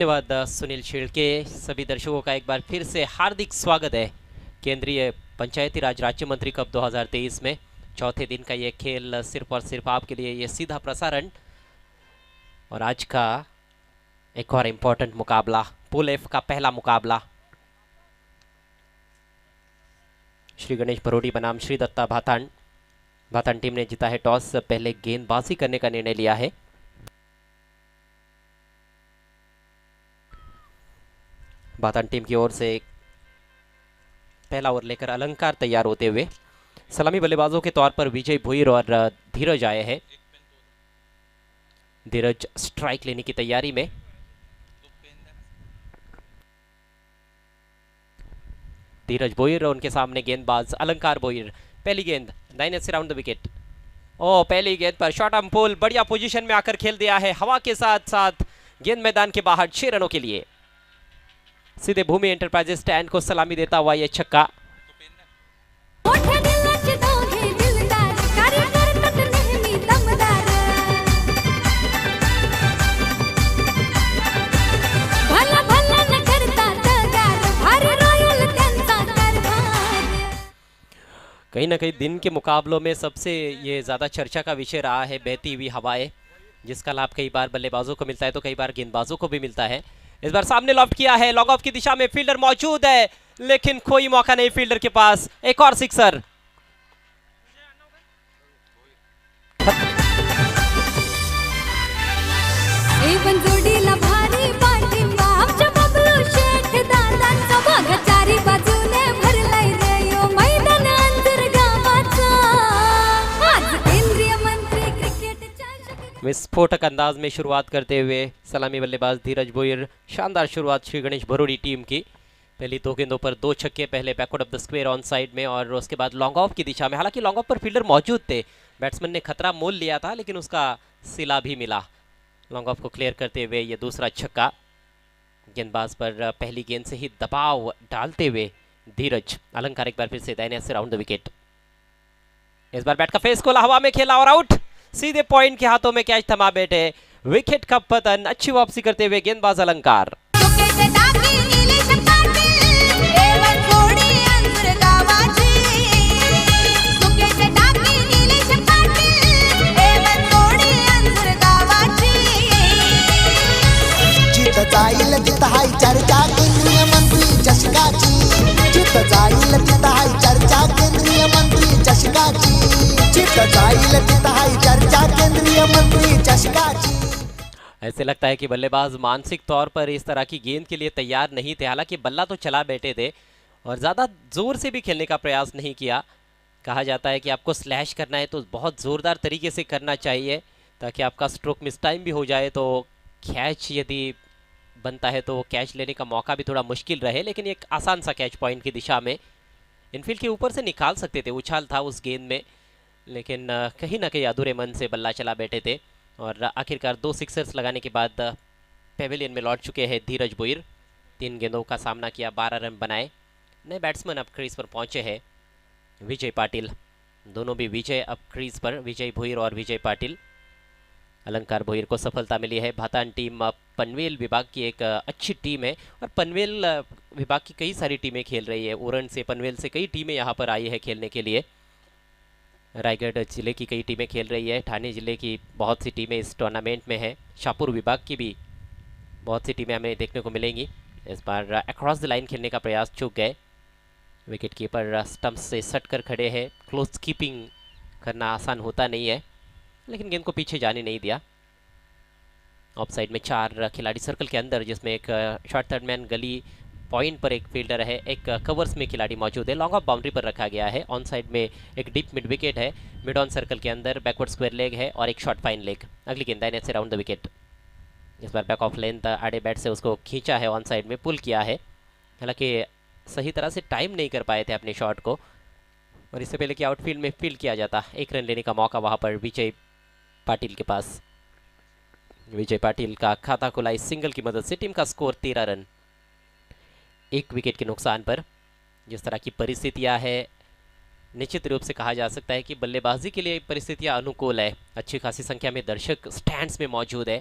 धन्यवाद सुनील शिड़के। सभी दर्शकों का एक बार फिर से हार्दिक स्वागत है केंद्रीय पंचायती राज राज्य मंत्री कप 2023 में। चौथे दिन का ये खेल सिर्फ और सिर्फ आपके लिए ये सीधा प्रसारण, और आज का एक और इम्पोर्टेंट मुकाबला, पूल एफ का पहला मुकाबला। श्री गणेश भरोड़ी बनाम श्री दत्ता भातान टीम ने जीता है टॉस। पहले गेंदबाजी करने का निर्णय लिया है। भातान टीम की ओर से पहला ओवर लेकर अलंकार तैयार होते हुए सलामी बल्लेबाजों के तौर पर विजय भुईर और धीरज आए हैं। धीरज स्ट्राइक लेने की तैयारी में। धीरज भुईर और उनके सामने गेंदबाज अलंकार भुईर। पहली गेंद दाहिने से राउंड द विकेट। ओ, पहली गेंद पर शॉर्ट आर्म पुल, बढ़िया पोजीशन में आकर खेल दिया है। हवा के साथ साथ गेंद मैदान के बाहर 6 रनों के लिए। सीधे भूमि एंटरप्राइजेस स्टैंड को सलामी देता हुआ यह छक्का। कहीं ना कहीं दिन के मुकाबलों में सबसे ये ज़्यादा चर्चा का विषय रहा है बहती हुई हवाएं, जिसका लाभ कई बार बल्लेबाजों को मिलता है तो कई बार गेंदबाजों को भी मिलता है। इस बार सामने लॉफ्ट किया है, लॉन्ग ऑफ की दिशा में फील्डर मौजूद है, लेकिन कोई मौका नहीं फील्डर के पास। एक और सिक्सर। विस्फोटक अंदाज में शुरुआत करते हुए सलामी बल्लेबाज धीरज भुईर। शानदार शुरुआत श्री गणेश भरोड़ी टीम की। पहली 2 गेंदों पर 2 छक्के, पहले backward of the square on side में और उसके बाद लॉन्ग ऑफ की दिशा में। हालांकि लॉन्ग ऑफ पर फील्डर मौजूद थे, बैट्समैन ने खतरा मोल लिया था, लेकिन उसका सिला भी मिला। लॉन्ग ऑफ को क्लियर करते हुए ये दूसरा छक्का। गेंदबाज पर पहली गेंद से ही दबाव डालते हुए धीरज। अलंकार एक बार फिर से दाहिने से राउंड द विकेट। इस बार बैट का फेस खोला, हवा में खेला और आउट। सीधे पॉइंट के हाथों में कैच थमा बैठे। विकेट का पतन। अच्छी वापसी करते हुए गेंदबाज अलंकार। जाईल तिथं हाय चर्चा केंद्रीय मंत्री चषकाची। जिथं जाईल तिथं हाय चर्चा केंद्रीय मंत्री चषकाची। जिथं जाईल तिथं हाय चर्चा केंद्रीय मंत्री चषकाची। ऐसे लगता है कि बल्लेबाज मानसिक तौर पर इस तरह की गेंद के लिए तैयार नहीं थे। हालांकि बल्ला तो चला बैठे थे और ज़्यादा जोर से भी खेलने का प्रयास नहीं किया। कहा जाता है कि आपको स्लैश करना है तो बहुत ज़ोरदार तरीके से करना चाहिए, ताकि आपका स्ट्रोक मिस टाइम भी हो जाए तो कैच यदि बनता है तो कैच लेने का मौका भी थोड़ा मुश्किल रहे। लेकिन एक आसान सा कैच पॉइंट की दिशा में इनफील्ड के ऊपर से निकाल सकते थे। उछाल था उस गेंद में, लेकिन कहीं ना कहीं अधूरे मन से बल्ला चला बैठे थे। और आखिरकार 2 सिक्सर्स लगाने के बाद पेविलियन में लौट चुके हैं धीरज भुईर। 3 गेंदों का सामना किया, 12 रन बनाए। नए बैट्समैन अब क्रीज पर पहुंचे हैं, विजय पाटिल। दोनों भी विजय अब क्रीज पर, विजय भुईर और विजय पाटिल। अलंकार भुईर को सफलता मिली है। भातान टीम पनवेल विभाग की एक अच्छी टीम है और पनवेल विभाग की कई सारी टीमें खेल रही है। उरण से, पनवेल से कई टीमें यहाँ पर आई है खेलने के लिए। रायगढ़ जिले की कई टीमें खेल रही है। ठाणे जिले की बहुत सी टीमें इस टूर्नामेंट में है। शाहपुर विभाग की भी बहुत सी टीमें हमें देखने को मिलेंगी। इस बार अक्रॉस द लाइन खेलने का प्रयास चूक गए। विकेट कीपर स्टंप से सट कर खड़े हैं। क्लोज कीपिंग करना आसान होता नहीं है, लेकिन गेंद को पीछे जाने नहीं दिया। ऑफ साइड में 4 खिलाड़ी सर्कल के अंदर, जिसमें एक शॉर्ट थर्ड मैन, गली पॉइंट पर एक फील्डर है, एक कवर्स में खिलाड़ी मौजूद है। लॉन्ग ऑफ बाउंड्री पर रखा गया है। ऑन साइड में एक डीप मिड विकेट है। मिड ऑन सर्कल के अंदर बैकवर्ड स्क्वायर लेग है और एक शॉर्ट फाइन लेग। अगली गेंद दाहिने से राउंड द विकेट। इस बार बैक ऑफ लेंथ आड़े बैट से उसको खींचा है, ऑन साइड में पुल किया है। हालांकि सही तरह से टाइम नहीं कर पाए थे अपने शॉट को, और इससे पहले कि आउटफील्ड में फील्ड किया जाता। 1 रन लेने का मौका वहाँ पर विजय पाटिल के पास। विजय पाटिल का खाता खुला इस सिंगल की मदद से। टीम का स्कोर 13 रन, 1 विकेट के नुकसान पर। जिस तरह की परिस्थितियां है, निश्चित रूप से कहा जा सकता है कि बल्लेबाजी के लिए परिस्थितियां अनुकूल है। अच्छी खासी संख्या में दर्शक स्टैंड्स में मौजूद है।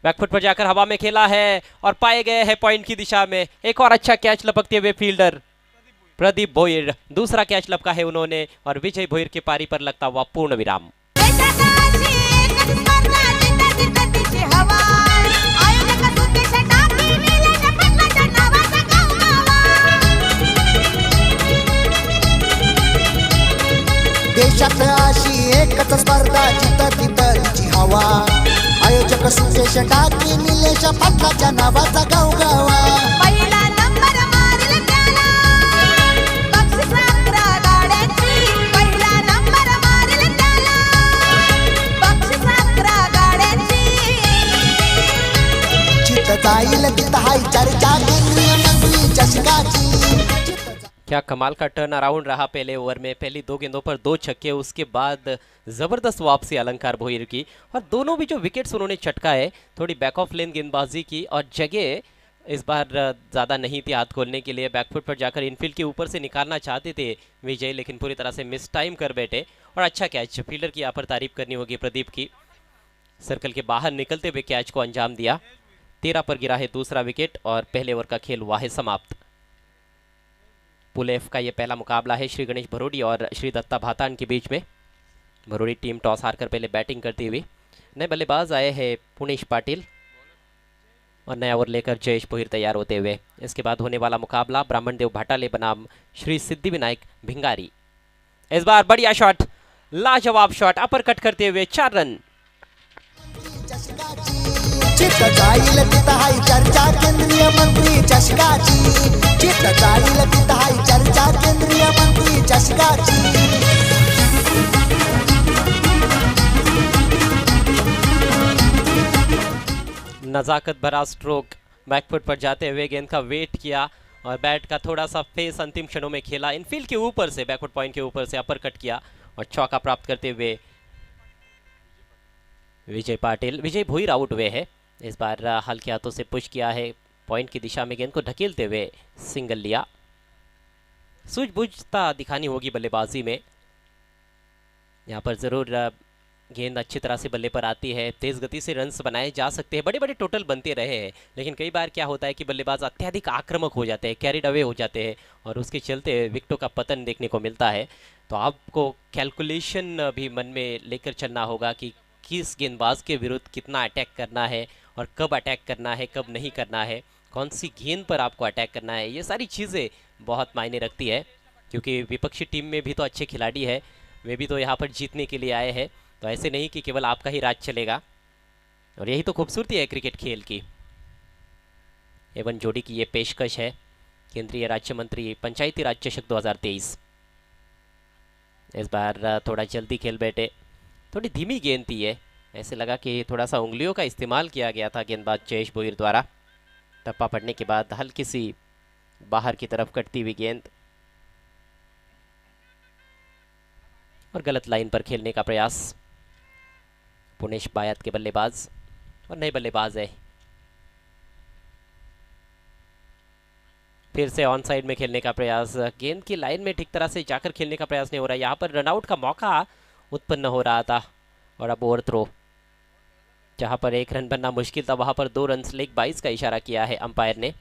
बैकफुट पर जाकर हवा में खेला है और पाए गए हैं पॉइंट की दिशा में। एक और अच्छा कैच लपकते हुए फील्डर प्रदीप भोईर, दूसरा कैच लपका है उन्होंने और विजय भोईर की पारी पर लगता हुआ पूर्ण विराम। देशात अशी एकच स्पर्धा जिथं तिथं तिची हवा, आयोजक सुकेश टाकी निलेश पाटलाच्या नावाचा गावगावा। पहिला नंबर मारला त्याला बक्षीस 11 गाड्यांची, पहिला नंबर मारला त्याला बक्षीस 11 गाड्यांची। जिथं जाईल तिथं हाय चर्चा केंद्रीय मंत्री चषकाची। क्या कमाल का टर्न अराउंड रहा पहले ओवर में। पहली 2 गेंदों पर 2 छक्के, उसके बाद जबरदस्त वापसी अलंकार भोईर की और दोनों भी जो विकेट्स उन्होंने चटका है, थोड़ी बैक ऑफ लेन गेंदबाजी की और जगह इस बार ज़्यादा नहीं थी हाथ खोलने के लिए। बैकफुट पर जाकर इनफील्ड के ऊपर से निकालना चाहते थे विजय, लेकिन पूरी तरह से मिस टाइम कर बैठे और अच्छा कैच। फील्डर की यहाँ पर तारीफ करनी होगी प्रदीप की, सर्कल के बाहर निकलते हुए कैच को अंजाम दिया। 13 पर गिरा है दूसरा विकेट और पहले ओवर का खेल हुआ है समाप्त। पूल एफ का ये पहला मुकाबला है श्री गणेश भरोड़ी और श्री दत्ता भातान के बीच में। भरोड़ी टीम टॉस हारकर पहले बैटिंग करती हुई, नए बल्लेबाज आए हैं पुनेश पाटिल और नया ओवर लेकर जयेश भोईर तैयार होते हुए। इसके बाद होने वाला मुकाबला ब्राह्मण देव भाटाले बनाम श्री सिद्धि विनायक भिंगारी। इस बार बढ़िया शॉट, लाजवाब शॉट, अपर कट करते हुए 4 रन। जिथं जाईल तिथं हाय चर्चा केंद्रीय मंत्री चषकाची, जिथं जाईल तिथं हाय चर्चा केंद्रीय मंत्री चषकाची। नजाकत भरा स्ट्रोक, बैकफुट पर जाते हुए गेंद का वेट किया और बैट का थोड़ा सा फेस अंतिम क्षणों में खेला, इनफील्ड के ऊपर से बैकफुट पॉइंट के ऊपर से अपर कट किया और चौका प्राप्त करते हुए विजय पाटिल। विजय भोईर आउट हुए हैं। इस बार हल्के हाथों से पुश किया है, पॉइंट की दिशा में गेंद को ढकेलते हुए सिंगल लिया। सूझबूझता दिखानी होगी बल्लेबाजी में, यहाँ पर जरूर गेंद अच्छी तरह से बल्ले पर आती है, तेज गति से रन्स बनाए जा सकते हैं, बड़े बड़े टोटल बनते रहे हैं, लेकिन कई बार क्या होता है कि बल्लेबाज अत्यधिक आक्रामक हो जाते हैं, कैरिड अवे हो जाते हैं और उसके चलते विकेटों का पतन देखने को मिलता है। तो आपको कैलकुलेशन भी मन में लेकर चलना होगा कि किस गेंदबाज के विरुद्ध कितना अटैक करना है और कब अटैक करना है, कब नहीं करना है, कौन सी गेंद पर आपको अटैक करना है। ये सारी चीज़ें बहुत मायने रखती है, क्योंकि विपक्षी टीम में भी तो अच्छे खिलाड़ी है, वे भी तो यहाँ पर जीतने के लिए आए हैं। तो ऐसे नहीं कि केवल आपका ही राज चलेगा, और यही तो खूबसूरती है क्रिकेट खेल की। एवन जोड़ी की ये पेशकश है केंद्रीय राज्य मंत्री पंचायती राज चषक 2023। इस बार थोड़ा जल्दी खेल बैठे, थोड़ी धीमी गेंद थी ये, ऐसे लगा कि थोड़ा सा उंगलियों का इस्तेमाल किया गया था गेंदबाज जयेश भोईर द्वारा। टप्पा पड़ने के बाद हल्की सी बाहर की तरफ कटती हुई गेंद और गलत लाइन पर खेलने का प्रयास। पुनेश बायत के बल्लेबाज और नए बल्लेबाज है, फिर से ऑन साइड में खेलने का प्रयास, गेंद की लाइन में ठीक तरह से जाकर खेलने का प्रयास नहीं हो रहा है। यहाँ पर रनआउट का मौका उत्पन्न हो रहा था और अब ओवर थ्रो, जहाँ पर 1 रन बनना मुश्किल था वहाँ पर 2 रन लेग 22 का इशारा किया है अंपायर ने।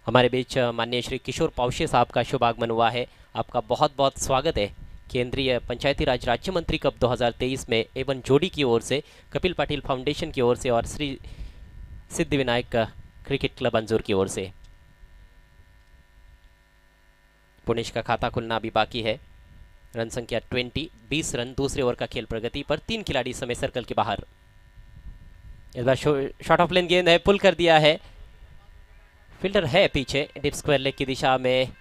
हमारे बीच माननीय श्री किशोर पावशे साहब का शुभ आगमन हुआ है, आपका बहुत बहुत स्वागत है केंद्रीय पंचायती राज राज्य मंत्री कप 2023 में एवं जोड़ी की ओर से, कपिल पाटिल फाउंडेशन की ओर से और श्री सिद्धि विनायक क्रिकेट क्लब अंजूर की ओर से। पुनेश का खाता खुलना अभी बाकी है। रन संख्या 20, 20 रन, दूसरे ओवर का खेल प्रगति पर, 3 खिलाड़ी इस समय सर्कल के बाहर। इस बार शॉर्ट ऑफ लेन गेंद है, पुल कर दिया है, फील्डर है पीछे डिप स्क्वायर लेग की दिशा में।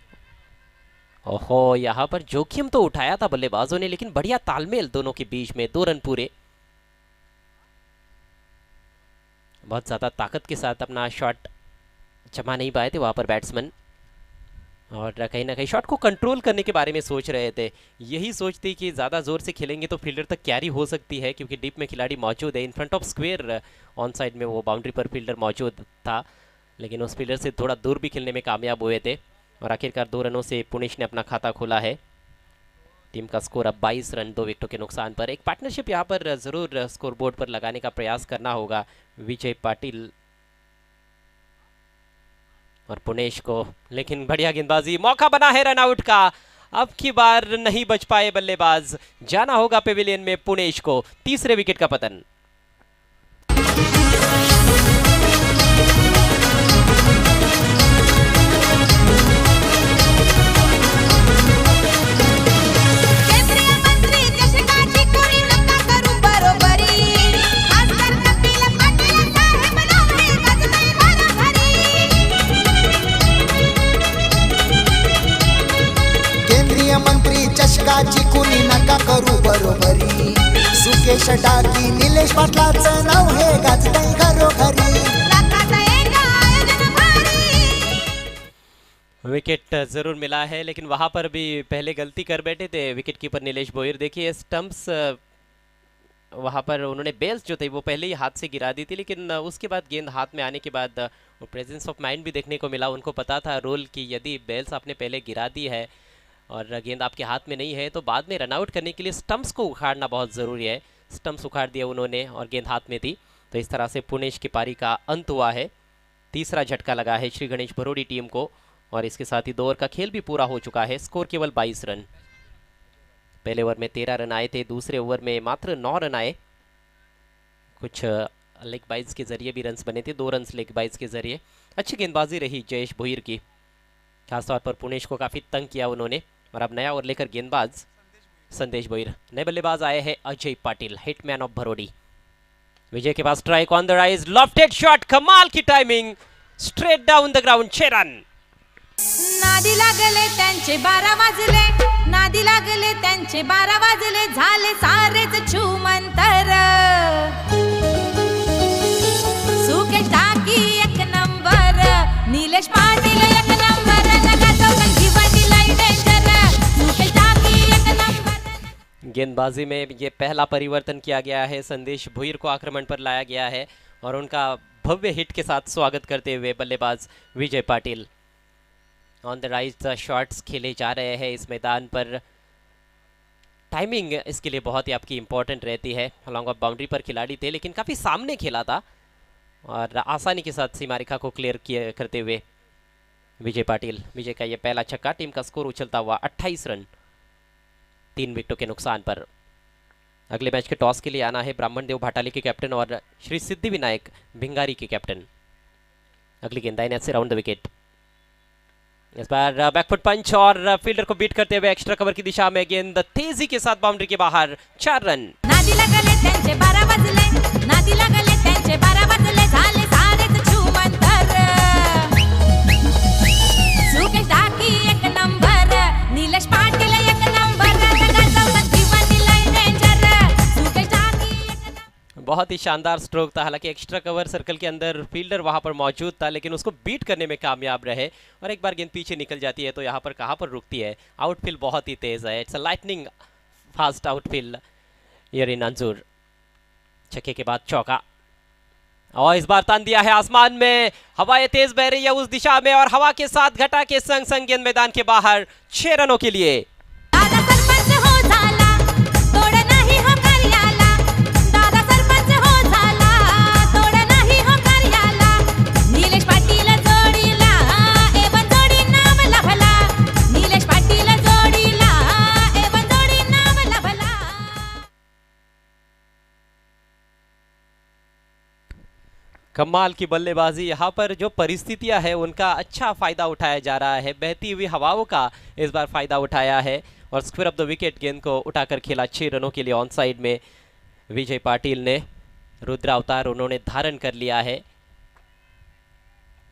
ओहो, यहाँ पर जोखिम तो उठाया था बल्लेबाजों ने, लेकिन बढ़िया तालमेल दोनों के बीच में, 2 रन पूरे। बहुत ज़्यादा ताकत के साथ अपना शॉट जमा नहीं पाए थे वहाँ पर बैट्समैन, और कहीं ना कहीं शॉट को कंट्रोल करने के बारे में सोच रहे थे। यही सोचते कि ज़्यादा ज़ोर से खेलेंगे तो फील्डर तक कैरी हो सकती है, क्योंकि डीप में खिलाड़ी मौजूद है। In front of square on side में वो बाउंड्री पर फील्डर मौजूद था, लेकिन उस फील्डर से थोड़ा दूर भी खेलने में कामयाब हुए थे और आखिरकार 2 रनों से पुनेश ने अपना खाता खोला है। टीम का स्कोर अब 22 रन 2 विकेटों के नुकसान पर। एक पार्टनरशिप यहाँ पर जरूर स्कोर बोर्ड पर लगाने का प्रयास करना होगा विजय पाटिल और पुनेश को, लेकिन बढ़िया गेंदबाजी, मौका बना है रनआउट का। अब की बार नहीं बच पाए बल्लेबाज, जाना होगा पेविलियन में पुनेश को। तीसरे विकेट का पतन। चषकाची कुणी नका करू बरोबरी, सुकेश डाकी निलेश पाटलाचं नाव हे गाजतंय घरोघरी। विकेट जरूर मिला है, लेकिन वहां पर भी पहले गलती कर बैठे थे विकेट कीपर नीलेश भोईर। देखिए स्टंप्स वहां पर उन्होंने बेल्स जो थे वो पहले ही हाथ से गिरा दी थी, लेकिन उसके बाद गेंद हाथ में आने के बाद वो प्रेजेंस ऑफ माइंड भी देखने को मिला। उनको पता था रोल कि यदि बेल्स आपने पहले गिरा दी है और गेंद आपके हाथ में नहीं है तो बाद में रनआउट करने के लिए स्टंप्स को उखाड़ना बहुत ज़रूरी है। स्टंप्स उखाड़ दिया उन्होंने और गेंद हाथ में थी, तो इस तरह से पुनेश की पारी का अंत हुआ है। तीसरा झटका लगा है श्री गणेश भरोड़ी टीम को और इसके साथ ही 2 ओवर का खेल भी पूरा हो चुका है। स्कोर केवल 22 रन। पहले ओवर में 13 रन आए थे, दूसरे ओवर में मात्र 9 रन आए। कुछ लेग बाइज के जरिए भी रन्स बने थे, 2 रन लेग बाइज के जरिए। अच्छी गेंदबाजी रही जयेश भोईर की, खासतौर पर पुनेश को काफ़ी तंग किया उन्होंने। और अब नया ओवर लेकर गेंदबाज संदेश भोईर। नए बल्लेबाज आए हैं अजय पाटिल, हिटमैन ऑफ भरोड़ी। विजय के पास strike on the rise, lofted shot, कमाल की timing, straight down the ground, 6 run. नादी लागले त्यांचे 12 वाजले, नादी लागले त्यांचे 12 वाजले, झाले सारेच छूमंतर। सुकेश टाकी एक नंबर, नीलेश पाटील एक नंबर, लगा चौकन जीवन लाइट डेंजर, सुकेश टाकी एक नंबर। गेंदबाजी में ये पहला परिवर्तन किया गया है, संदेश भोईर को आक्रमण पर लाया गया है और उनका भव्य हिट के साथ स्वागत करते हुए बल्लेबाज Vijay Patil. On the rise shots खेले जा रहे हैं इस मैदान पर। टाइमिंग इसके लिए बहुत ही आपकी इंपॉर्टेंट रहती है। अलॉन्ग ऑफ बाउंड्री पर खिलाड़ी थे, लेकिन काफ़ी सामने खेला था और आसानी के साथ सीमा रेखा को क्लियर किए करते हुए विजय पाटिल। विजय का ये पहला छक्का, टीम का स्कोर उछलता हुआ 28 रन 3 विकेटों के नुकसान पर। अगले मैच के टॉस के लिए आना है ब्राह्मण देव भाटाली के कैप्टन और श्री सिद्धि विनायक भिंगारी के कैप्टन। अगली गेंदाई नेट से राउंड द विकेट। इस बार बैकफुट पंच और फील्डर को बीट करते हुए एक्स्ट्रा कवर की दिशा में गेंद तेजी के साथ बाउंड्री के बाहर, 4 रन। नादी लागले त्यांचे 12 वाजले, नादी लागले त्यांचे 12 वाजले, झाले सारेच छूमंतर। सुकेश टाकी एक नंबर, नीलेश पाटील एक नंबर, लगा चौकन जीवन लाइट डेंजर, सुकेश टाकी एक नंबर। बहुत ही शानदार स्ट्रोक था। हालांकि एक्स्ट्रा कवर सर्कल के अंदर फील्डर वहां पर मौजूद था, लेकिन उसको बीट करने में कामयाब रहे और एक बार गेंद पीछे निकल जाती है तो यहाँ पर कहाँ पर रुकती है। आउटफील्ड बहुत ही तेज है, it's a lightning fast outfield here in Anjur. छक्के के बाद चौका और इस बार तान दिया है आसमान में, हवाएं तेज बह रही है उस दिशा में और हवा के साथ घटा के संग संग गेंद मैदान के बाहर, 6 रनों के लिए। दादा सरपंच हो झाला, तोड नाही हो कार्याला, दादा सरपंच हो झाला, तोड नाही हो कार्याला, नीलेश पाटील जोडीला, एवन जोडी नाव लभला, नीलेश पाटील जोडीला, एवन जोडी नाव लभला। कमाल की बल्लेबाजी। यहाँ पर जो परिस्थितियां है उनका अच्छा फायदा उठाया जा रहा है, बहती हुई हवाओं का इस बार फायदा उठाया है और स्क्वायर ऑफ द विकेट गेंद को उठाकर खेला 6 रनों के लिए ऑन साइड में। विजय पाटिल ने रुद्र अवतार उन्होंने धारण कर लिया है।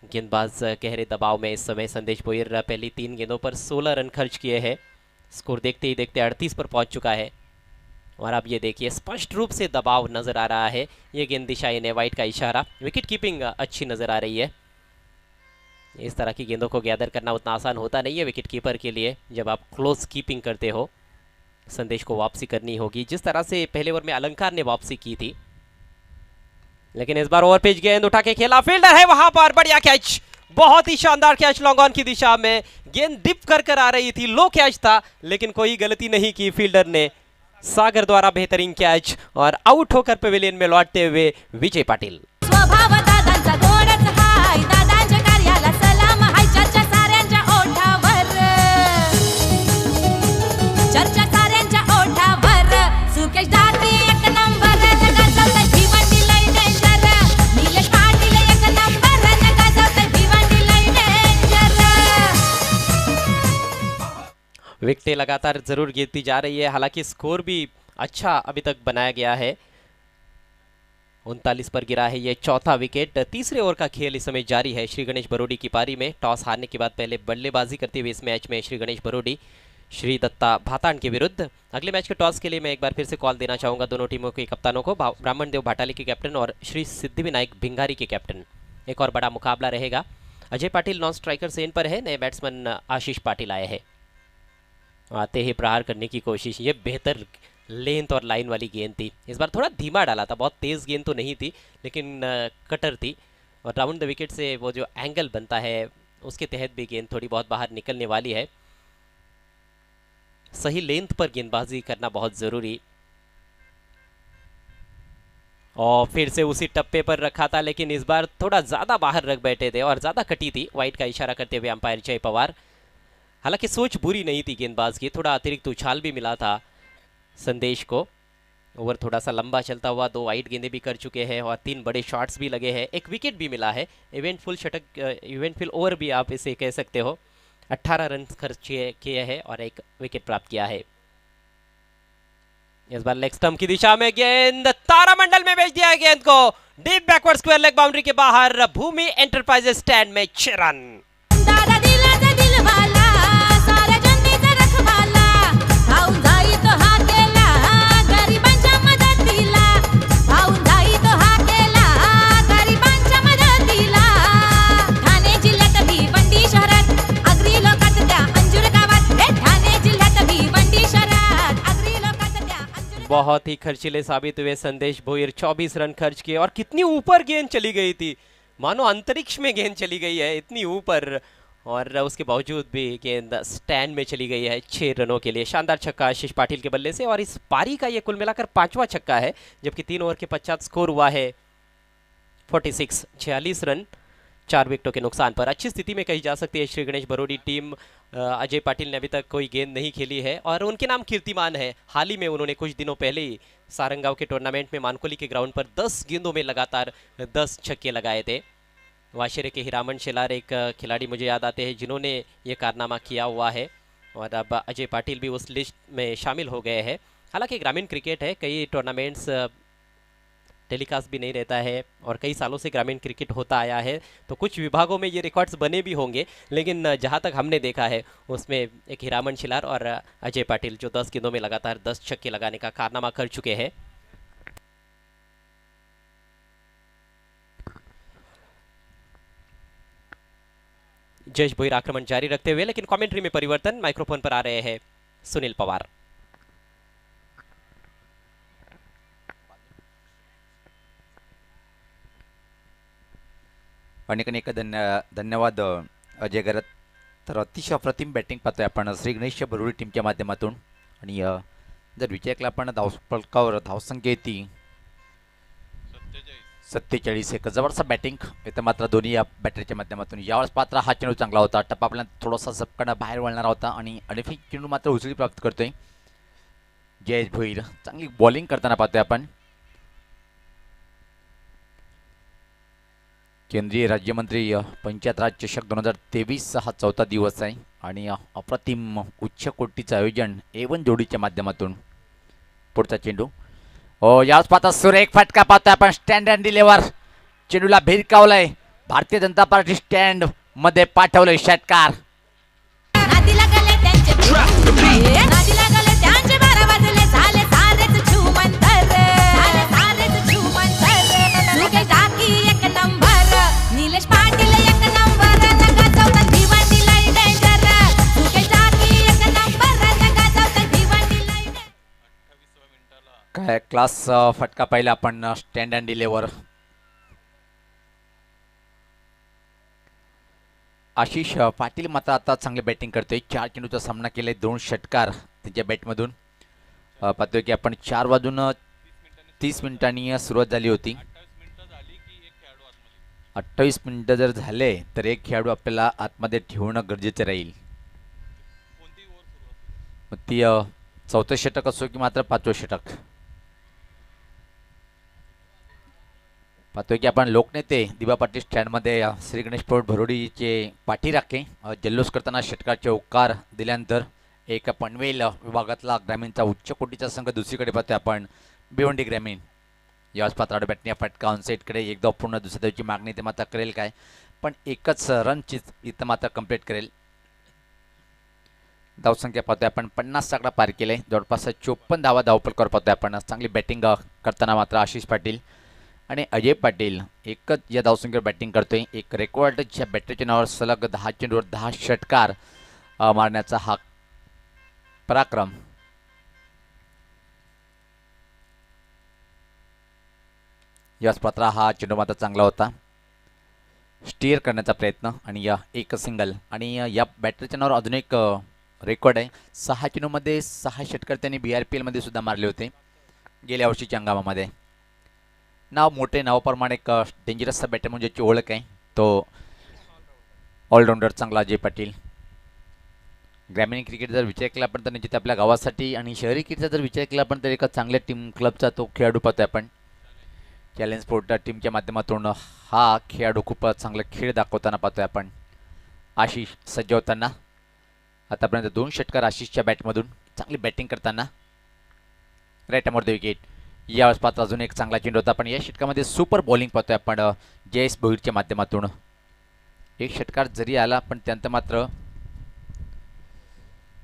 गेंदबाज गहरे दबाव में इस समय। संदेश भोईर पहली 3 गेंदों पर 16 रन खर्च किए हैं। स्कोर देखते ही देखते 38 पर पहुंच चुका है और अब ये देखिए स्पष्ट रूप से दबाव नजर आ रहा है। ये गेंद दिशा इन वाइट का इशारा। विकेट कीपिंग अच्छी नजर आ रही है। इस तरह की गेंदों को गैदर करना उतना आसान होता नहीं है विकेट कीपर के लिए जब आप क्लोज कीपिंग करते हो। संदेश को वापसी करनी होगी जिस तरह से पहले ओवर में अलंकार ने वापसी की थी, लेकिन इस बार ओवर पिच गेंद उठा के खेला, फील्डर है वहां पर, बढ़िया कैच, बहुत ही शानदार कैच लॉन्ग ऑन की दिशा में, गेंद डिप कर आ रही थी, लो कैच था, लेकिन कोई गलती नहीं की फील्डर ने। सागर द्वारा बेहतरीन कैच और आउट होकर पवेलियन में लौटते हुए विजय पाटिल। स्वभाव दादांचा गोडच हाय, दादांच्या कार्याला सलाम हाय, चर्चा साऱ्यांच्या ओठावर, चर्चा साऱ्यांच्या ओठावर, सुकेश दाती एक नंबर, गाजवतंय भिवंडी लय डेंजर, निलेश पाटील एक नंबर, गाजवतंय भिवंडी लय डेंजर। विकेटें लगातार जरूर गिरती जा रही है, हालांकि स्कोर भी अच्छा अभी तक बनाया गया है। 39 पर गिरा है ये चौथा विकेट। तीसरे ओवर का खेल इस समय जारी है श्री गणेश बरोडी की पारी में। टॉस हारने के बाद पहले बल्लेबाजी करते हुए इस मैच में श्री गणेश बरोडी श्री दत्ता भातान के विरुद्ध। अगले मैच के टॉस के लिए मैं एक बार फिर से कॉल देना चाहूंगा दोनों टीमों के कप्तानों को, ब्राह्मण देव भाटाली के कैप्टन और श्री सिद्धिविनायक भिंगारी के कैप्टन। एक और बड़ा मुकाबला रहेगा। अजय पाटिल नॉन स्ट्राइकर सेन पर है, नए बैट्समैन आशीष पाटिल आए हैं। आते ही प्रहार करने की कोशिश, ये बेहतर लेंथ और लाइन वाली गेंद थी। इस बार थोड़ा धीमा डाला था, बहुत तेज़ गेंद तो नहीं थी, लेकिन कटर थी और राउंड द विकेट से वो जो एंगल बनता है उसके तहत भी गेंद थोड़ी बहुत बाहर निकलने वाली है। सही लेंथ पर गेंदबाजी करना बहुत ज़रूरी। और फिर से उसी टप्पे पर रखा था, लेकिन इस बार थोड़ा ज़्यादा बाहर रख बैठे थे और ज़्यादा कटी थी, वाइड का इशारा करते हुए अंपायर जय पवार। हालांकि सोच बुरी नहीं थी गेंदबाज की, थोड़ा अतिरिक्त उछाल भी मिला था संदेश को। ओवर थोड़ा सा लंबा चलता हुआ, 2 वाइड गेंदें भी कर चुके हैं और 3 बड़े शॉट्स भी लगे हैं, एक विकेट भी मिला है। इवेंटफुल शतक, इवेंटफुल ओवर भी आप इसे कह सकते हो। 18 रन खर्च किए हैं और 1 विकेट प्राप्त किया है। इस बार लेग स्टंप की दिशा में गेंद तारामंडल में भेज दिया है गेंद को, deep backward square leg boundary के बाहर। भूमि एंटरप्राइजेस स्टैंड में 6 रन। दादा दिलाचा दिलवाला, साऱ्या जनतेचा रखवाला, भाऊ जाई तो हा केला, गरिबांच्या मदतीला, भाऊ जाई तो हा केला, गरिबांच्या मदतीला। ठाणे जिल्ह्यात भिवंडी शहरात, आगरी लोकात त्या अंजूर गावात, ठाणे जिल्ह्यात भिवंडी शहरात, आगरी लोकात त्या अंजूर। बहुत ही खर्चीले साबित हुए संदेश भोईर, 24 रन खर्च किए और कितनी ऊपर गेंद चली गई थी, मानो अंतरिक्ष में गेंद चली गई है, इतनी ऊपर, और उसके बावजूद भी गेंद स्टैंड में चली गई है 6 रनों के लिए। शानदार छक्का आशीष पाटिल के बल्ले से और इस पारी का ये कुल मिलाकर 5वां छक्का है, जबकि 3 ओवर के पश्चात स्कोर हुआ है 46 रन 4 विकेटों के नुकसान पर। अच्छी स्थिति में कही जा सकती है श्री गणेश बरोडी टीम। अजय पाटिल ने अभी तक कोई गेंद नहीं खेली है और उनके नाम कीर्तिमान है। हाल ही में उन्होंने कुछ दिनों पहले ही सारंगांव के टूर्नामेंट में मानकोली के ग्राउंड पर 10 गेंदों में लगातार 10 छक्के लगाए थे। वाशेरे के हिरामन शेलार एक खिलाड़ी मुझे याद आते हैं जिन्होंने ये कारनामा किया हुआ है और अब अजय पाटिल भी उस लिस्ट में शामिल हो गए हैं। हालांकि ग्रामीण क्रिकेट है, कई टूर्नामेंट्स टेलीकास्ट भी नहीं रहता है और कई सालों से ग्रामीण क्रिकेट होता आया है, तो कुछ विभागों में ये रिकॉर्ड्स बने भी होंगे, लेकिन जहां तक हमने देखा है उसमें एक हिरामन शिलार और अजय पाटिल जो 10 गेंदों में लगातार 10 छक्के लगाने का कारनामा कर चुके हैं। जयेश भोईर आक्रमण जारी रखते हुए, लेकिन कमेंट्री में परिवर्तन, माइक्रोफोन पर आ रहे हैं सुनील पवार। अनेक धन्यवाद अजय गरत। तर अतिशय अप्रतिम बॅटिंग पाहतोय आपण श्री गणेश बरोडी टीमच्या माध्यमातून आणि जर विचार केला आपण धावफलकावर धावसंख्या येते 47 एक जबरदस्त बॅटिंग इथं मात्र दोन्ही या बॅटरीच्या माध्यमातून। यावेळेस पात्र हा चेंडू चांगला होता, टप्पा आपल्याला थोडासा झपकानं बाहेर वळणारा होता आणि अनफिक चेंडू मात्र उचली प्राप्त करतोय जयेश भोईर। चांगली बॉलिंग करताना पाहतोय आपण। केंद्रीय राज्यमंत्री पंचायत राज चषक 2023 हा 4था दिवस आहे आणि अप्रतिम उच्च कोटीचं आयोजन A1 जोडीच्या माध्यमातून। पुढचा चेंडू याच पाहता सुरेख फटका पाहतोय आपण stand and deliver, चेंडूला भिरकावलंय, Bharatiya Janata party stand मध्ये पाठवलंय षटकार। नादीला गेले त्यांचे नादीला गेले त्यांचे 12 वाजले, झाले सारेच छुमंतर, झाले सारेच छुमंतर। सुकेश टाकी एक नंबर, निलेश पाटील एक नंबर, नका चौथा भिवंडी लय डेंजर। सुकेश टाकी एक नंबर, नका चौथा भिवंडी लय डेंजर। काय क्लास फटका पाहिला आपण stand and deliver. Ashish Patil मात्र आता चांगले बॅटिंग करतोय. 4 चेंडूचा सामना केलाय, 2 षटकार त्यांच्या बॅटमधून. पाहतोय की आपण 4:30 सुरुवात झाली होती. 28 मिनिटं जर झाले तर एक खेळाडू आपल्याला आतमध्ये ठेवणं गरजेचं राहील. मग ती चौथं षटक असो की मात्र 5वं षटक. पाहतोय की आपण लोकनेते दिबा पाटील स्टँडमध्ये श्री गणेश प्रौढ भरोडीचे पाठीराखे जल्लोष करताना षटकाचे उकार दिल्यानंतर एक पनवेल विभागातला ग्रामीणचा उच्च कोटीचा संघ दुसरीकडे पाहतोय आपण भिवंडी ग्रामीण. याच पात्राड बॅटने फटका ऑनसाईडकडे एकदा पूर्ण दुसऱ्या धावची मागणी ते मात्र करेल काय, पण एकच रनचीच इथं मात्र कंप्लीट करेल. धावसंख्या पाहतोय आपण 50 आकडा पार केले. जवळपास 54 धावा धावपलकर पाहतोय आपण. चांगली बॅटिंग करताना मात्र आशिष पाटील आणि अजय पाटील एकच या धावसंख्येवर बॅटिंग करतोय. एक रेकॉर्डच्या बॅटरीच्या नावावर सलग 10 चेंडूवर 10 षटकार मारण्याचा हा पराक्रम. याच पात्रा हा चेंडू मात्र चांगला होता. स्टीअर करण्याचा प्रयत्न आणि एक सिंगल. आणि या बॅटरीच्या नावावर अजून एक रेकॉर्ड आहे. 6 चेंडूमध्ये 6 षटकार त्यांनी BRPL मध्ये सुद्धा मारले होते गेल्या वर्षीच्या हंगामामध्ये. नाव मोठे नावाप्रमाणे एक डेंजरसचा बॅटर म्हणजे ज्याची ओळख आहे तो ऑलराऊंडर चांगला अजय पाटील. ग्रामीण क्रिकेट जर विचार केला आपण तर निश्चित आपल्या गावासाठी आणि शहरी क्रिकेटचा जर विचार केला आपण तर एका चांगल्या टीम क्लबचा तो खेळाडू पाहतोय आपण. चॅलेंज स्पोर्ट टीमच्या माध्यमातून हा खेळाडू खूप चांगला खेळ दाखवताना पाहतोय आपण. आशिष सज्ज होताना आतापर्यंत 2 षटकार आशिषच्या बॅटमधून चांगली बॅटिंग करताना. राईट अमोर द विकेट. यावेळेस पात्र अजून एक चांगला चेंडू होता पण या षटकामध्ये सुपर बॉलिंग पाहतोय आपण जयेश भोईरच्या माध्यमातून. एक षटकार जरी आला पण त्यानंतर मात्र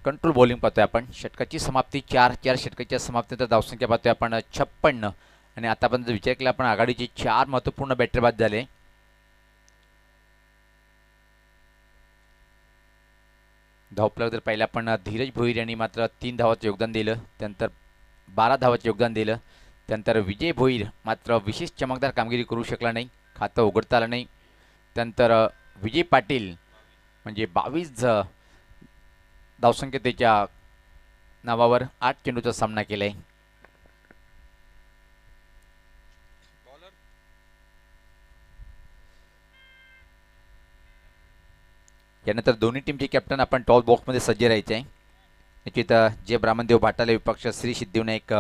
कंट्रोल बॉलिंग पाहतोय आपण. षटकाची समाप्ती 4 षटकाच्या समाप्तीनंतर धावसंख्या पाहतोय आपण 56. आणि आतापर्यंत विचार केला आपण आघाडीचे 4 महत्त्वपूर्ण बॅटर बाद झाले. धावफलक जर पाहिलं आपण धीरज भोईर यांनी मात्र 3 धावाचं योगदान दिलं. त्यानंतर 12 धावाचं योगदान दिलं. त्यानंतर विजय भोईर मात्र विशेष चमकदार कामगिरी करू शकला नाही, खातं उघडता आलं नाही. त्यानंतर विजय पाटील म्हणजे 22 धावसंख्या त्याच्या नावावर 8 चेंडूचा सामना केलाय. यानंतर दोन्ही टीमचे कॅप्टन आपण टॉप बॉक्समध्ये सज्ज राहायचे आहे. निश्चित जे ब्राह्मणदेव भाटाले विपक्ष श्री सिद्धिविनायक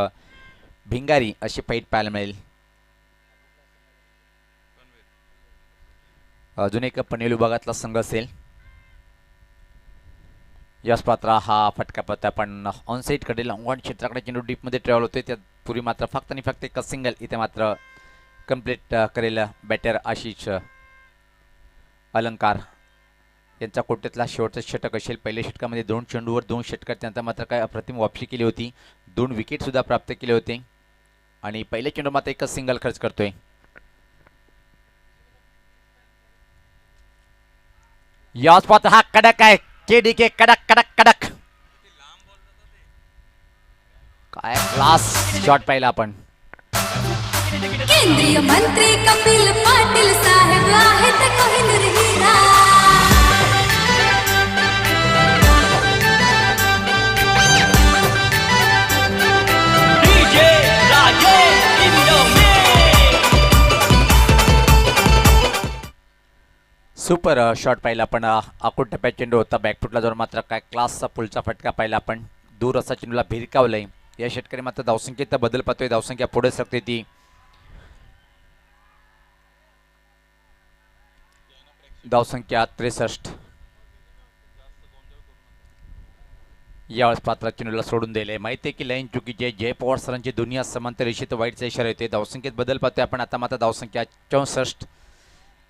भिंगारी अशी फाईट पाहायला मिळेल. अजून एक पनवेल विभागातला संघ असेल. यश पात्रा हा फटका पाहता आपण ऑनसाईड कडे लॉंगॉन क्षेत्राकडे चेंडू डीपमध्ये ट्रॅव्हल होते. त्यापूर्वी मात्र फक्त आणि फक्त एक सिंगल इथे मात्र कंप्लीट करेल बॅटर आशिष अलंकार यांचा कोट्यातला शेवटचा षटक असेल. पहिल्या षटकामध्ये 2 चेंडूवर 2 षटकार त्यांचा मात्र काय अप्रतिम वापसी केली होती. 2 विकेट सुद्धा प्राप्त केले होते आणि पहिल्या चेंडू मात्र एकच सिंगल खर्च करतोय. याच पात्र हा कडक आहे. KDK कडक कडक कडक काय क्लास शॉट पाहिला आपण. केंद्रीय मंत्री कपिल पाटील साहेब आहेत कोहिनूर हिरा. सुपर शॉट पाहिला आपण. आकुट टप्प्यात चेंडू होता. बॅकफुटला जाऊन मात्र काय क्लासचा पुलचा फटका पाहिला आपण. दूर असा चेंडूला भिरकावलंय. या षटकाने मात्र धावसंख्येत बदल पाहतोय. धावसंख्या पुढे सरकते ती. धावसंख्या 63. यावेळेस पात्र चेंडूला सोडून दिले. माहिती आहे की लाईन चुकीची आहे. जय पवार सरांची दुनिया समांतर रेषेत वाईटचा इशारा येते. धावसंख्येत बदल पाहतोय आपण. आता मात्र धावसंख्या 64.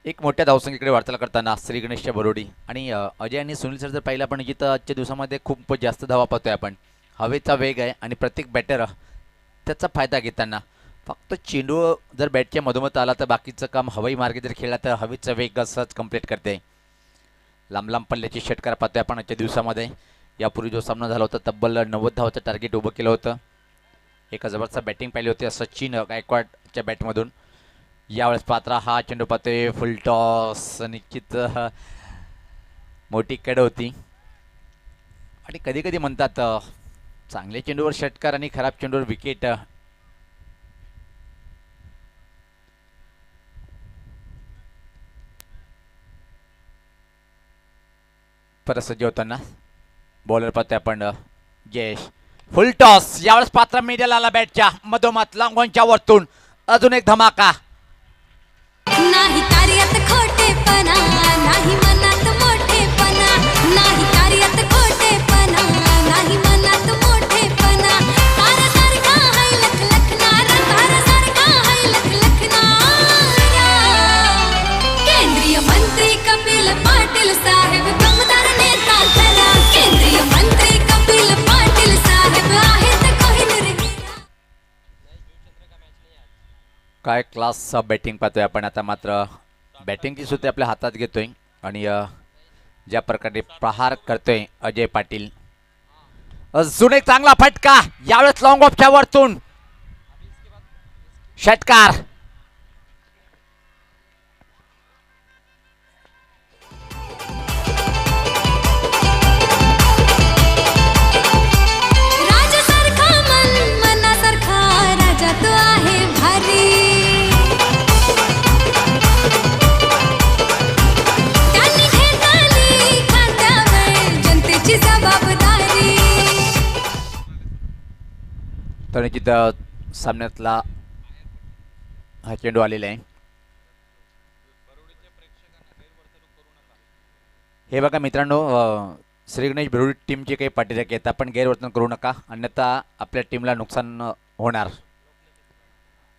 एक मोठ्या धावसंख्येकडे वाटचाल करताना श्री गणेशच्या बरोडी आणि अजय आणि सुनील सर जर पाहिलं आपण जिथं आजच्या दिवसामध्ये खूप जास्त धावा पाहतोय आपण. हवेचा वेग आहे आणि प्रत्येक बॅटर त्याचा फायदा घेताना फक्त चेंडू जर बॅटच्या मधोमध आला तर बाकीचं काम हवाई मार्गे जर खेळला तर हवेचा वेग सहज कंप्लीट करते. लांब लांब पल्ल्याचे षटकार पाहतोय आपण आजच्या दिवसामध्ये. यापूर्वी जो सामना झाला होता तब्बल 90 धावाचं टार्गेट उभं केलं होतं. एका जबरदस्त बॅटिंग पाहिली होती सचिन गायकवाडच्या बॅटमधून. यावेळेस पात्रा हा चेंडू पाहतोय फुल टॉस. निश्चित मोठी कड होती. आणि कधी कधी म्हणतात चांगल्या चेंडूवर षटकार आणि खराब चेंडूवर विकेट. परत सज्ज होताना बॉलर पाहतोय आपण जयेश. फुल टॉस यावेळेस पात्र मीडियाला आला बॅटच्या मधोमध लांगोनच्या वरतून. अजून एक धमाका. नाही कार्यात खोटेपणा नाही मनात मोठेपणा नाही कार्यात खोटेपणा नाही मनात मोठेपणा तारासारखा हाय लखलखणारा तारासारखा हाय लखलखणारा केंद्रीय मंत्री कपिल पाटील साहेब दमदार नेता खरा केंद्रीय मंत्री कपिल पाटील साहेब आहेत कोहिनूर हिरा. काय क्लास बॅटिंग पाहतोय आपण. आता मात्र बॅटिंगची सुद्धा आपल्या हातात घेतोय आणि ज्या प्रकारे प्रहार करतोय अजय पाटील. अजून एक चांगला फटका यावेळेस लॉंग ऑफच्या वरतून षटकार. राजासारखा मन मनासारखा राजा तो आहे भारी त्यांनी घेतली खांद्यावर जनतेची जबाबदारी. तर तिथं सामन्यातला हा चेंडू आलेला आहे. हे बघा मित्रांनो, श्री गणेश बिरुडी टीमचे काही पाठीराखे आहेत. आपण गैरवर्तन करू नका, अन्यथा आपल्या टीमला नुकसान होणार.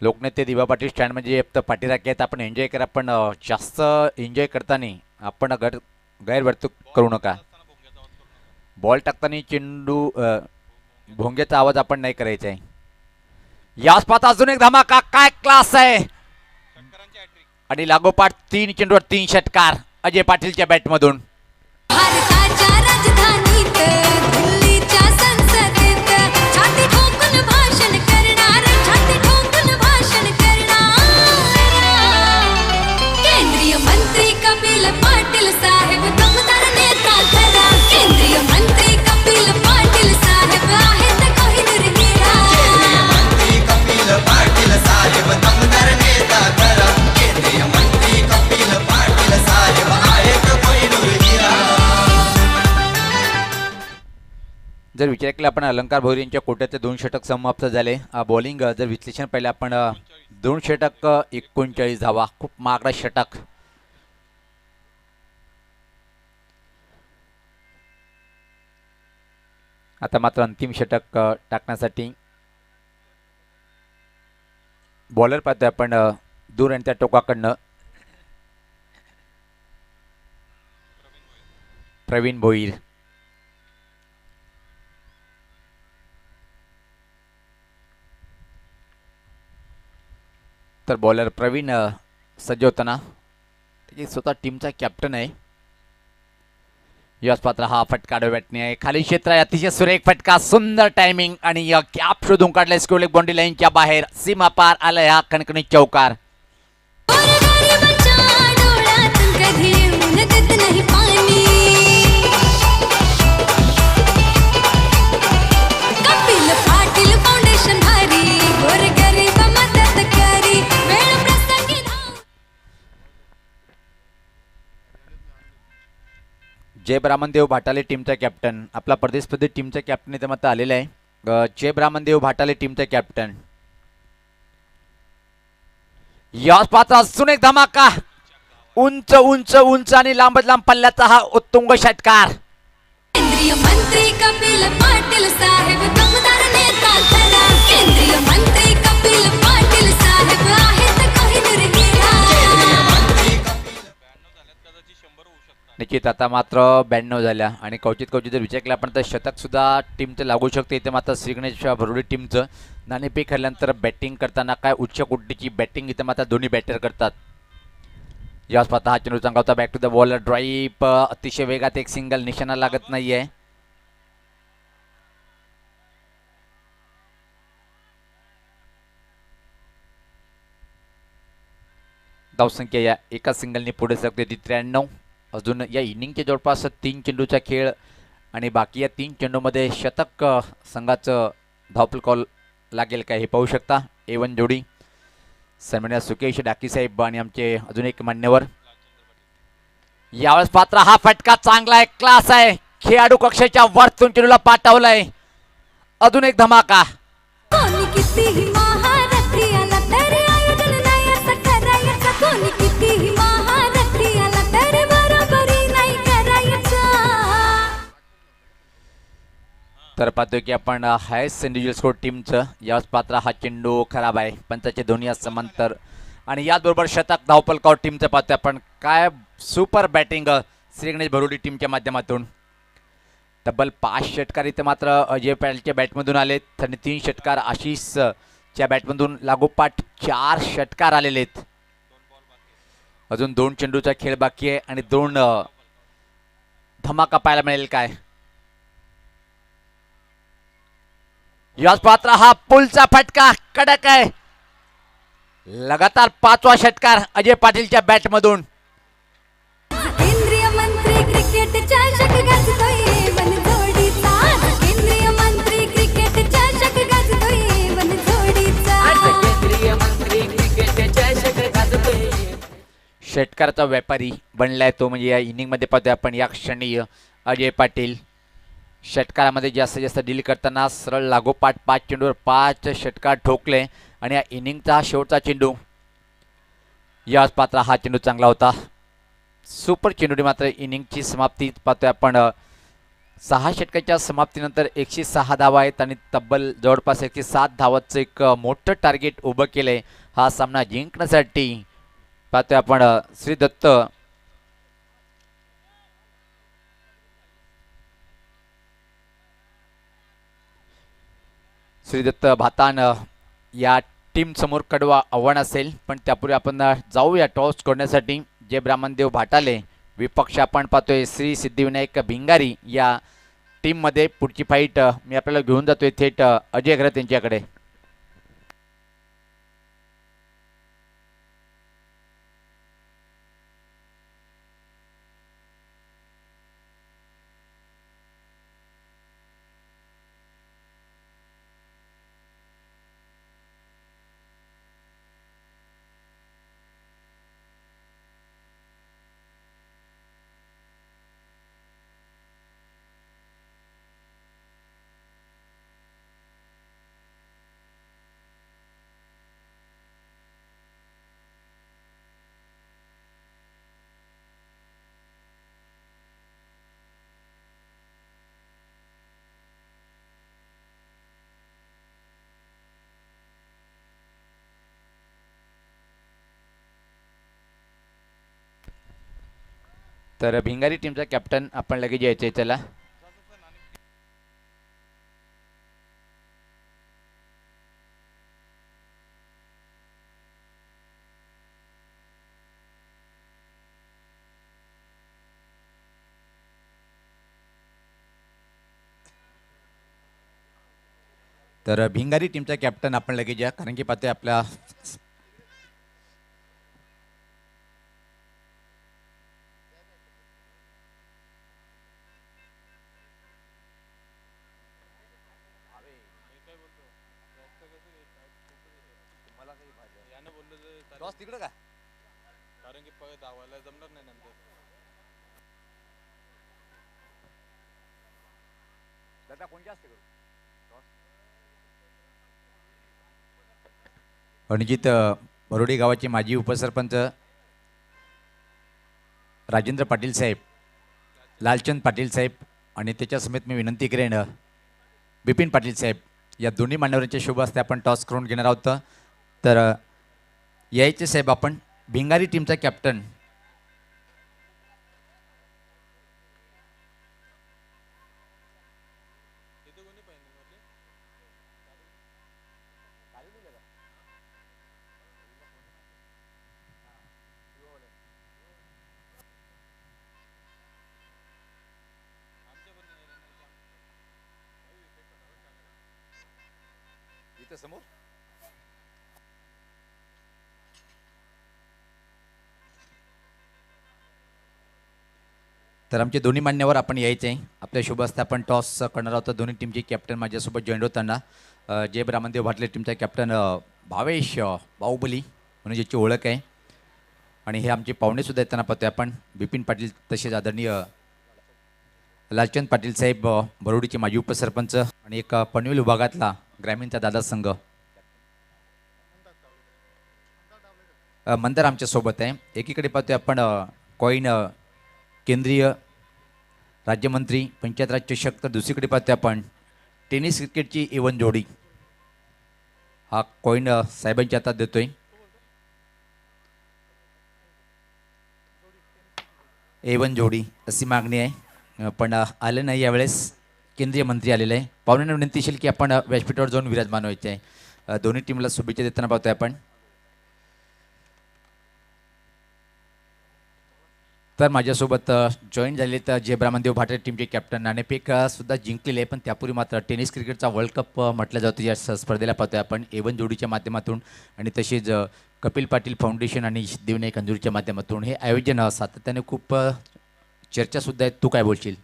लोकनेते दिवा पाटील स्टँड म्हणजे पाठीराखे आहेत. आपण एन्जॉय करा, पण जास्त एन्जॉय करताना आपण गैरवर्तन करू नका. बॉल टाकताना चेंडू भोंग्याचा आवाज आपण नाही करायचा आहे. याच पाहता अजून एक धमाका. काय क्लास आहे. आणि लागोपाठ 3 चेंडूवर 3 षटकार अजय पाटीलच्या बॅटमधून. भारताच्या राजधानीत दिल्लीच्या संसदेत छाती ठोकून भाषण करणार छाती ठोकून भाषण करणार केंद्रीय मंत्री कपिल पाटील साहेब दमदार नेता खरा केंद्रीय मंत्री कपिल पाटील साहेब आहेत कोहिनूर हिरा. केंद्रीय मंत्री कपिल पाटील साहेब दमदार नेता खरा केंद्रीय मंत्री कपिल पाटील साहेब आहेत कोहिनूर हिरा. जर विचार केला आपण अलंकार भोईर यांच्या कोट्याचे 2 षटक समाप्त झाले. बॉलिंग जर विश्लेषण पाहिलं आपण 2 षटक 39 धावा, खूप महागडा षटक. आता मात्र अंतिम षटक टाकण्यासाठी बॉलर पाहतोय आपण दूर आणि त्या टोकाकडनं प्रवीण भोईर. तर बॉलर प्रवीण सज्ज होताना त्याची स्वतः टीमचा कॅप्टन आहे. यश पात्र हा फटका बॅटने आहे. खाली क्षेत्र आहे, अतिशय सुरेख फटका, सुंदर टायमिंग आणि कॅप शोधून काढलाय स्क्वेअर लेग बाउंड्री लाईनच्या बाहेर. सीमा पार आलाय हा कणकणी चौकार. गोरगरिबाच्या डोळ्यातून कधी येऊन देत नाही पाणी कपिल पाटील फाउंडेशन भारी गोरगरीब मदत करी वेळ प्रसंगी धाव. जय ब्राह्मणदेव भाटाले टीमचा कॅप्टन. आपला परदेशमध्ये टीमचा कॅप्टन इथे मात्र आलेला आहे. जय ब्राह्मणदेव भाटाले टीमचा कॅप्टन. याच पात्र अजून एक धमाका. उंच उंच उंच आणि लांब लांब पल्ल्याचा हा उत्तुंग षटकार. केंद्रीय मंत्री कपिल पाटील साहेब दमदार नेता खरा केंद्रीय मंत्री कपिल पाटील साहेब आहेत कोहिनूर हिरा. निश्चित आता मात्र 92 झाल्या आणि कवचित जर विचार केला आपण तर शतक सुद्धा टीमचं लागू शकते. इथे मात्र श्री गणेश भरोडी टीमचं नाणेफेक खेळल्यानंतर बॅटिंग करताना काय उच्च कोटीची बॅटिंग इथे मात्र दोन्ही बॅटर करतात. याच पाहता हा चेंडू चांगला होता. Back to the bowler drive अतिशय वेगात, एक सिंगल निशाणा लागत नाहीये. धावसंख्या या एका सिंगलनी पुढे सरकते ती 93. अजून या इनिंगच्या जवळपास 3 चेंडूचा खेळ आणि बाकी या 3 चेंडूमध्ये शतक संघाचं धावफल कॉल लागेल काय हे पाहू शकता. A1 जोडी सन्मान्य सुकेश डाकी साहेब आणि आमचे अजून एक मान्यवर. यावेळेस पात्र हा फटका चांगला आहे, क्लास आहे, खेळाडू कक्षाच्या वरतून चेंडूला पाठवलाय. अजून एक धमाका. कोणी कितीही महारथी आला तरी आयोजन नाही असं करायचं. कोणी कितीही महारथी आला तरी बरोबरी नाही करायचं. तर पाहतोय की आपण हायस्ट इंडिव्हिज्युअल स्कोर टीमचं यावेळेस पात्र हा चेंडू खराब आहे, पंचाचे दोन्ही समांतर आणि याचबरोबर शतक धावफल कॉल टीमचं पाहतोय आपण. काय सुपर बॅटिंग श्री गणेश भरुडी टीमच्या माध्यमातून. तब्बल 5 षटकार इथे मात्र अजय पॅलच्या बॅटमधून आलेत आणि 3 षटकार आशिषच्या बॅटमधून लागोपाठ 4 षटकार आलेले आहेत. अजून 2 चेंडूचा खेळ बाकी आहे आणि 2 धमाका पाहायला मिळेल काय. याच पात्र हा पुलचा फटका कडक आहे. लगातार 5वा षटकार अजय पाटीलच्या बॅटमधून. केंद्रीय मंत्री क्रिकेटच्या चषक गाजतोय बनजोडीचा. केंद्रीय मंत्री क्रिकेटच्या चषक गाजतोय बनजोडीचा. षटकाराचा व्यापारी बनलाय तो म्हणजे या इनिंगमध्ये पाहतोय आपण या क्षणी अजय पाटील. षटकारामध्ये जास्तीत जास्त डील करताना सरळ लागोपाठ 5 चेंडूवर 5 षटकार ठोकले आणि या इनिंगचा हा शेवटचा चेंडू. याच पात्र हा चेंडू चांगला होता, सुपर चेंडूने मात्र इनिंगची समाप्ती पाहतोय आपण. 6 षटकाच्या समाप्तीनंतर 106 धावा आहेत आणि तब्बल जवळपास 107 धावाचं एक मोठं टार्गेट उभं केलंय हा सामना जिंकण्यासाठी. पाहतोय आपण श्री दत्त भातान या टीम समोर कडवा आव्हान असेल, पण त्यापूर्वी आपण जाऊया टॉस करण्यासाठी. जे ब्राह्मणदेव भाटाले विपक्ष आपण पाहतोय श्री सिद्धिविनायक भिंगारी या टीममध्ये. पुढची फाईट मी आपल्याला घेऊन जातोय थेट अजय घरत यांच्याकडे. तर भिंगारी टीमचा कॅप्टन आपण लगेच यायचंय. चला तर भिंगारी टीमचा कॅप्टन आपण लगेच या, कारण की पाहतोय आपल्या तिकडे का, कारण की धावायला जमणार नाही नंतर. दादा कोण जास्त करू. रणजित बरोडी गावाचे माजी उपसरपंच राजेंद्र पाटील साहेब, लालचंद पाटील साहेब आणि त्याच्या समेत मी विनंती करेन बिपिन पाटील साहेब या दोन्ही मान्यवरांच्या शुभ हस्ते आपण टॉस करून घेणार आहोत. तर यायचे साहेब आपण भिंगारी टीमचा कॅप्टन. इथं समोर तर आमचे दोन्ही मान्यवर आपण यायचे आहे. आपल्या शुभ हस्ते आपण टॉस करणार आहोत. दोन्ही टीमचे कॅप्टन माझ्यासोबत जॉईन होताना जय ब्राह्मणदेव भाटले टीमचा कॅप्टन भावेश बाहुबली म्हणून ज्याची ओळख आहे. आणि हे आमचे पाहुणेसुद्धा येताना पाहतोय आपण बिपिन पाटील तसेच आदरणीय लालचंद पाटील साहेब बरोडीचे माजी उपसरपंच आणि एक पनवेल विभागातला ग्रामीणचा दादा संघ मंदार आमच्या सोबत आहे. एकीकडे पाहतोय आपण कॉईन केंद्रीय राज्यमंत्री पंचायत राज चषक, तर दुसरीकडे पाहतोय आपण टेनिस क्रिकेटची एवन जोडी. हा कॉईन साहेबांच्या हातात देतोय. एवन जोडी अशी मागणी आहे, पण आले नाही यावेळेस. केंद्रीय मंत्री आलेले आहे. पाहुण्यांना विनंती असेल की आपण व्यासपीठावर जाऊन विराजमान व्हायचे आहे. दोन्ही टीमला शुभेच्छा देताना पाहतोय आपण. तर माझ्यासोबत जॉईन झाले तर जय ब्राह्मणदेव भाटे टीमचे कॅप्टन नाणेफेक सुद्धा जिंकलेले आहे, पण त्यापूर्वी मात्र टेनिस क्रिकेटचा वर्ल्ड कप म्हटलं जातं या स्पर्धेला पाहतोय आपण एवन जोडीच्या माध्यमातून आणि तसेच कपिल पाटील फाउंडेशन आणि सिद्धिविनायक अंजुरीच्या माध्यमातून हे आयोजन सातत्याने खूप चर्चासुद्धा आहेत. तू काय बोलशील?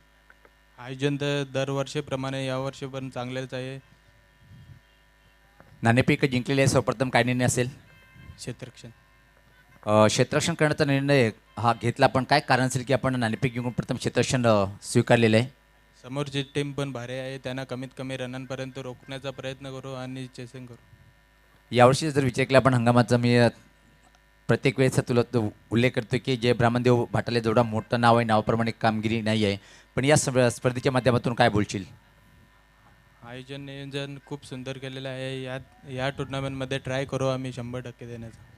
आयोजन तर दरवर्षीप्रमाणे यावर्षी पण चांगलेच आहे. नाणेफेक जिंकलेले आहे. सर्वप्रथम काय निर्णय असेल? क्षेत्ररक्षण क्षेत्ररक्षण करण्याचा निर्णय हा घेतला, पण काय कारण असेल की आपण नाणेफेक जिंकून प्रथम क्षेत्ररक्षण स्वीकारलेलं आहे? समोरची टीम पण भारी आहे, त्यांना कमीत कमी रनांपर्यंत रोखण्याचा प्रयत्न करू आणि चेसिंग करू. यावर्षी जर विचार केला आपण हंगामाचा, मी प्रत्येक वेळेस तुला तो उल्लेख करतो की जय ब्राह्मणदेव भाटाले जेवढा मोठं नाव आहे नावाप्रमाणे कामगिरी नाही आहे, पण या स्पर्धेच्या माध्यमातून काय बोलशील? आयोजन नियोजन खूप सुंदर केलेलं आहे. या टुर्नामेंटमध्ये ट्राय करू आम्ही 100% देण्याचा.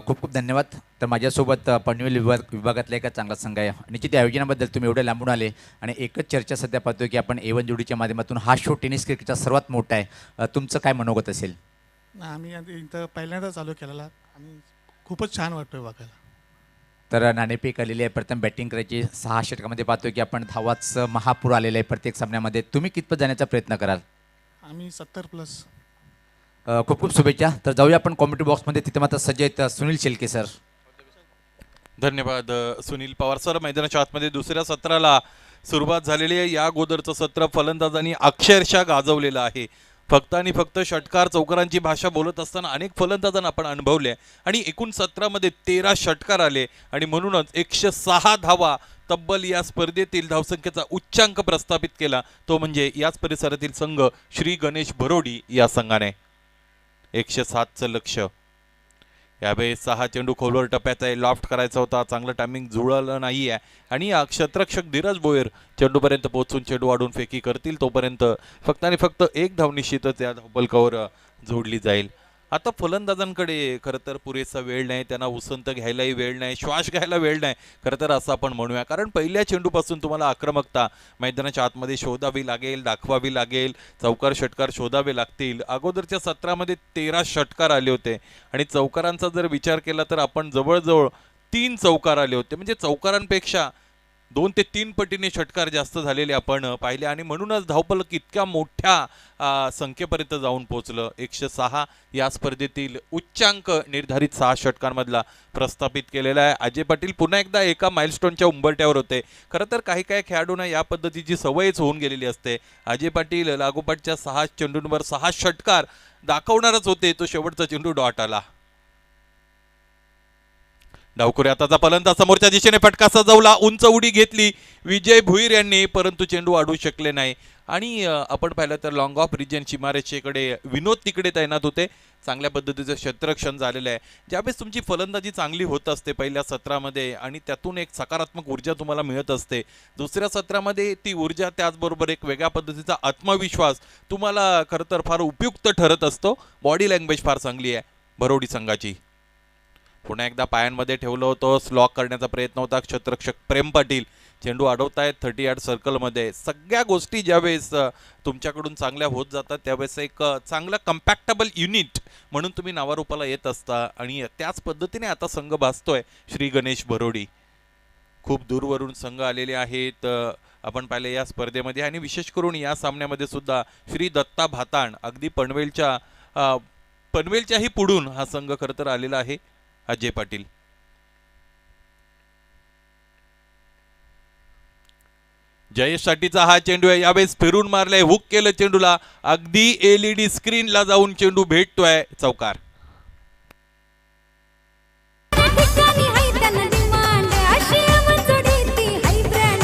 खूप खूप धन्यवाद. तर माझ्यासोबत पनवेल विभागातला एका चांगला संघ आहे. निश्चित आयोजनाबद्दल तुम्ही एवढे लांबून आले आणि एकच चर्चा सध्या पाहतोय की आपण एवन जोडीच्या माध्यमातून हा शो टेनिस क्रिकेटचा सर्वात मोठा आहे. तुमचं काय मनोगत असेल? आम्ही इथं पहिल्यांदा चालू केलेला आणि खूपच छान वाटतोय बघायला. तर नाणेफेक आलेली आहे. प्रथम बॅटिंग करायची. 6 षटकामध्ये पाहतोय की आपण धावाचं महापूर आलेलं आहे प्रत्येक सामन्यामध्ये. तुम्ही कितपत जाण्याचा प्रयत्न कराल? आम्ही 70+. खूप खूप शुभेच्छा. तर जाऊया आपण कॉमेंट्री बॉक्समध्ये. तिथे मात्र सज्ज आहेत सुनील शेलके सर. धन्यवाद सुनील पवार सर. मैदानाच्या आतमध्ये दुसऱ्या सत्राला सुरुवात झालेली आहे. या अगोदरचं सत्र फलंदाजांनी अक्षरशः गाजवलेलं आहे. फक्त आणि फक्त षटकार चौकारांची भाषा बोलत असताना अनेक फलंदाजांना आपण अनुभवले आणि एकूण सत्रामध्ये 13 षटकार आले आणि म्हणूनच 106 धावा तब्बल या स्पर्धेतील धावसंख्येचा उच्चांक प्रस्थापित केला, तो म्हणजे याच परिसरातील संघ श्री गणेश भरोडी या संघाने. 107चं लक्ष. यावेळेस 6 चेंडू खोलवर टप्प्याचा आहे. लॉफ्ट करायचा होता, चांगलं टायमिंग जुळलं नाही आहे आणि क्षेत्ररक्षक धीरज भोयर चेंडूपर्यंत पोहोचून चेंडू वाढून फेकी करतील, तोपर्यंत फक्त आणि फक्त एक धाव निश्चितच या धावफलकावर जोडली जाईल. आता फलंदाजांकडे खरं तर पुरेसा वेळ नाही, त्यांना उसंत घ्यायलाही वेळ नाही, श्वास घ्यायला वेळ नाही खरं तर असं आपण म्हणूया. कारण पहिल्या चेंडूपासून तुम्हाला आक्रमकता मैदानाच्या आतमध्ये शोधावी लागेल, दाखवावी लागेल, चौकार षटकार शोधावे लागतील. अगोदरच्या सत्रामध्ये 13 षटकार आले होते आणि चौकारांचा जर विचार केला तर आपण जवळजवळ 3 चौकार आले होते. म्हणजे चौकारांपेक्षा 2 ते 3 पटीने षटकार जास्त झालेले आपण पाहिले आणि म्हणूनच धावफलक इतक्या मोठ्या संख्येपर्यंत जाऊन पोहोचलं. 106 या स्पर्धेतील उच्चांक निर्धारित 6 षटकांमधला प्रस्थापित केलेला आहे. अजय पाटील पुन्हा एकदा एका माइलस्टोनच्या उंबरठ्यावर होते. खरं तर काही काही खेळाडूंना या पद्धतीची सवयच होऊन गेलेली असते. अजय पाटील लागोपाठच्या 6 चेंडूंवर 6 षटकार दाखवणारच होते, तो शेवटचा चेंडू डॉट आला. डावखुरी आताचा फलंदाज समोरच्या दिशेने फटका सजवला, उंच उडी घेतली विजय भुईर यांनी, परंतु चेंडू अडवू शकले नाही. आणि आपण पाहिलं तर लॉंग ऑफ रिजन चिमारेचेकडे विनोद तिकडे तैनात होते. चांगल्या पद्धतीचं क्षेत्ररक्षण झालेलं आहे. ज्यावेळेस तुमची फलंदाजी चांगली होत असते पहिल्या सत्रामध्ये आणि त्यातून एक सकारात्मक ऊर्जा तुम्हाला मिळत असते, दुसऱ्या सत्रामध्ये ती ऊर्जा त्याचबरोबर एक वेगळ्या पद्धतीचा आत्मविश्वास तुम्हाला खरं तर फार उपयुक्त ठरत असतो. बॉडी लँग्वेज फार चांगली आहे भरोडी संघाची. पुन्हा एकदा पायांमध्ये ठेवलं होतं, स्लॉक करण्याचा प्रयत्न होता क्षेत्ररक्षक प्रेम पाटील. चेंडू अडवतायत 30 यार्ड सर्कलमध्ये. सगळ्या गोष्टी ज्यावेळेस तुमच्याकडून चांगल्या होत जातात त्यावेळेस एक चांगलं कम्पॅक्टेबल युनिट म्हणून तुम्ही नावारूपाला येत असता आणि त्याच पद्धतीने आता संघ भासतोय श्री गणेश भरोडी. खूप दूरवरून संघ आलेले आहेत आपण पाहिले या स्पर्धेमध्ये आणि विशेष करून या सामन्यामध्ये सुद्धा श्री दत्ता भाताण अगदी पनवेलच्याही पुढून हा संघ खरं तर आलेला आहे. अजय पाटील जयेशसाठीचा हा चेंडू आहे, यावेळेस फिरून मारलाय, हुक केलं चेंडूला, अगदी LED स्क्रीनला जाऊन चेंडू भेटतोय, चौकार. ठिकाणी हाय त्यांना डिमांड अशी मंजुरी ती हाय ब्रँड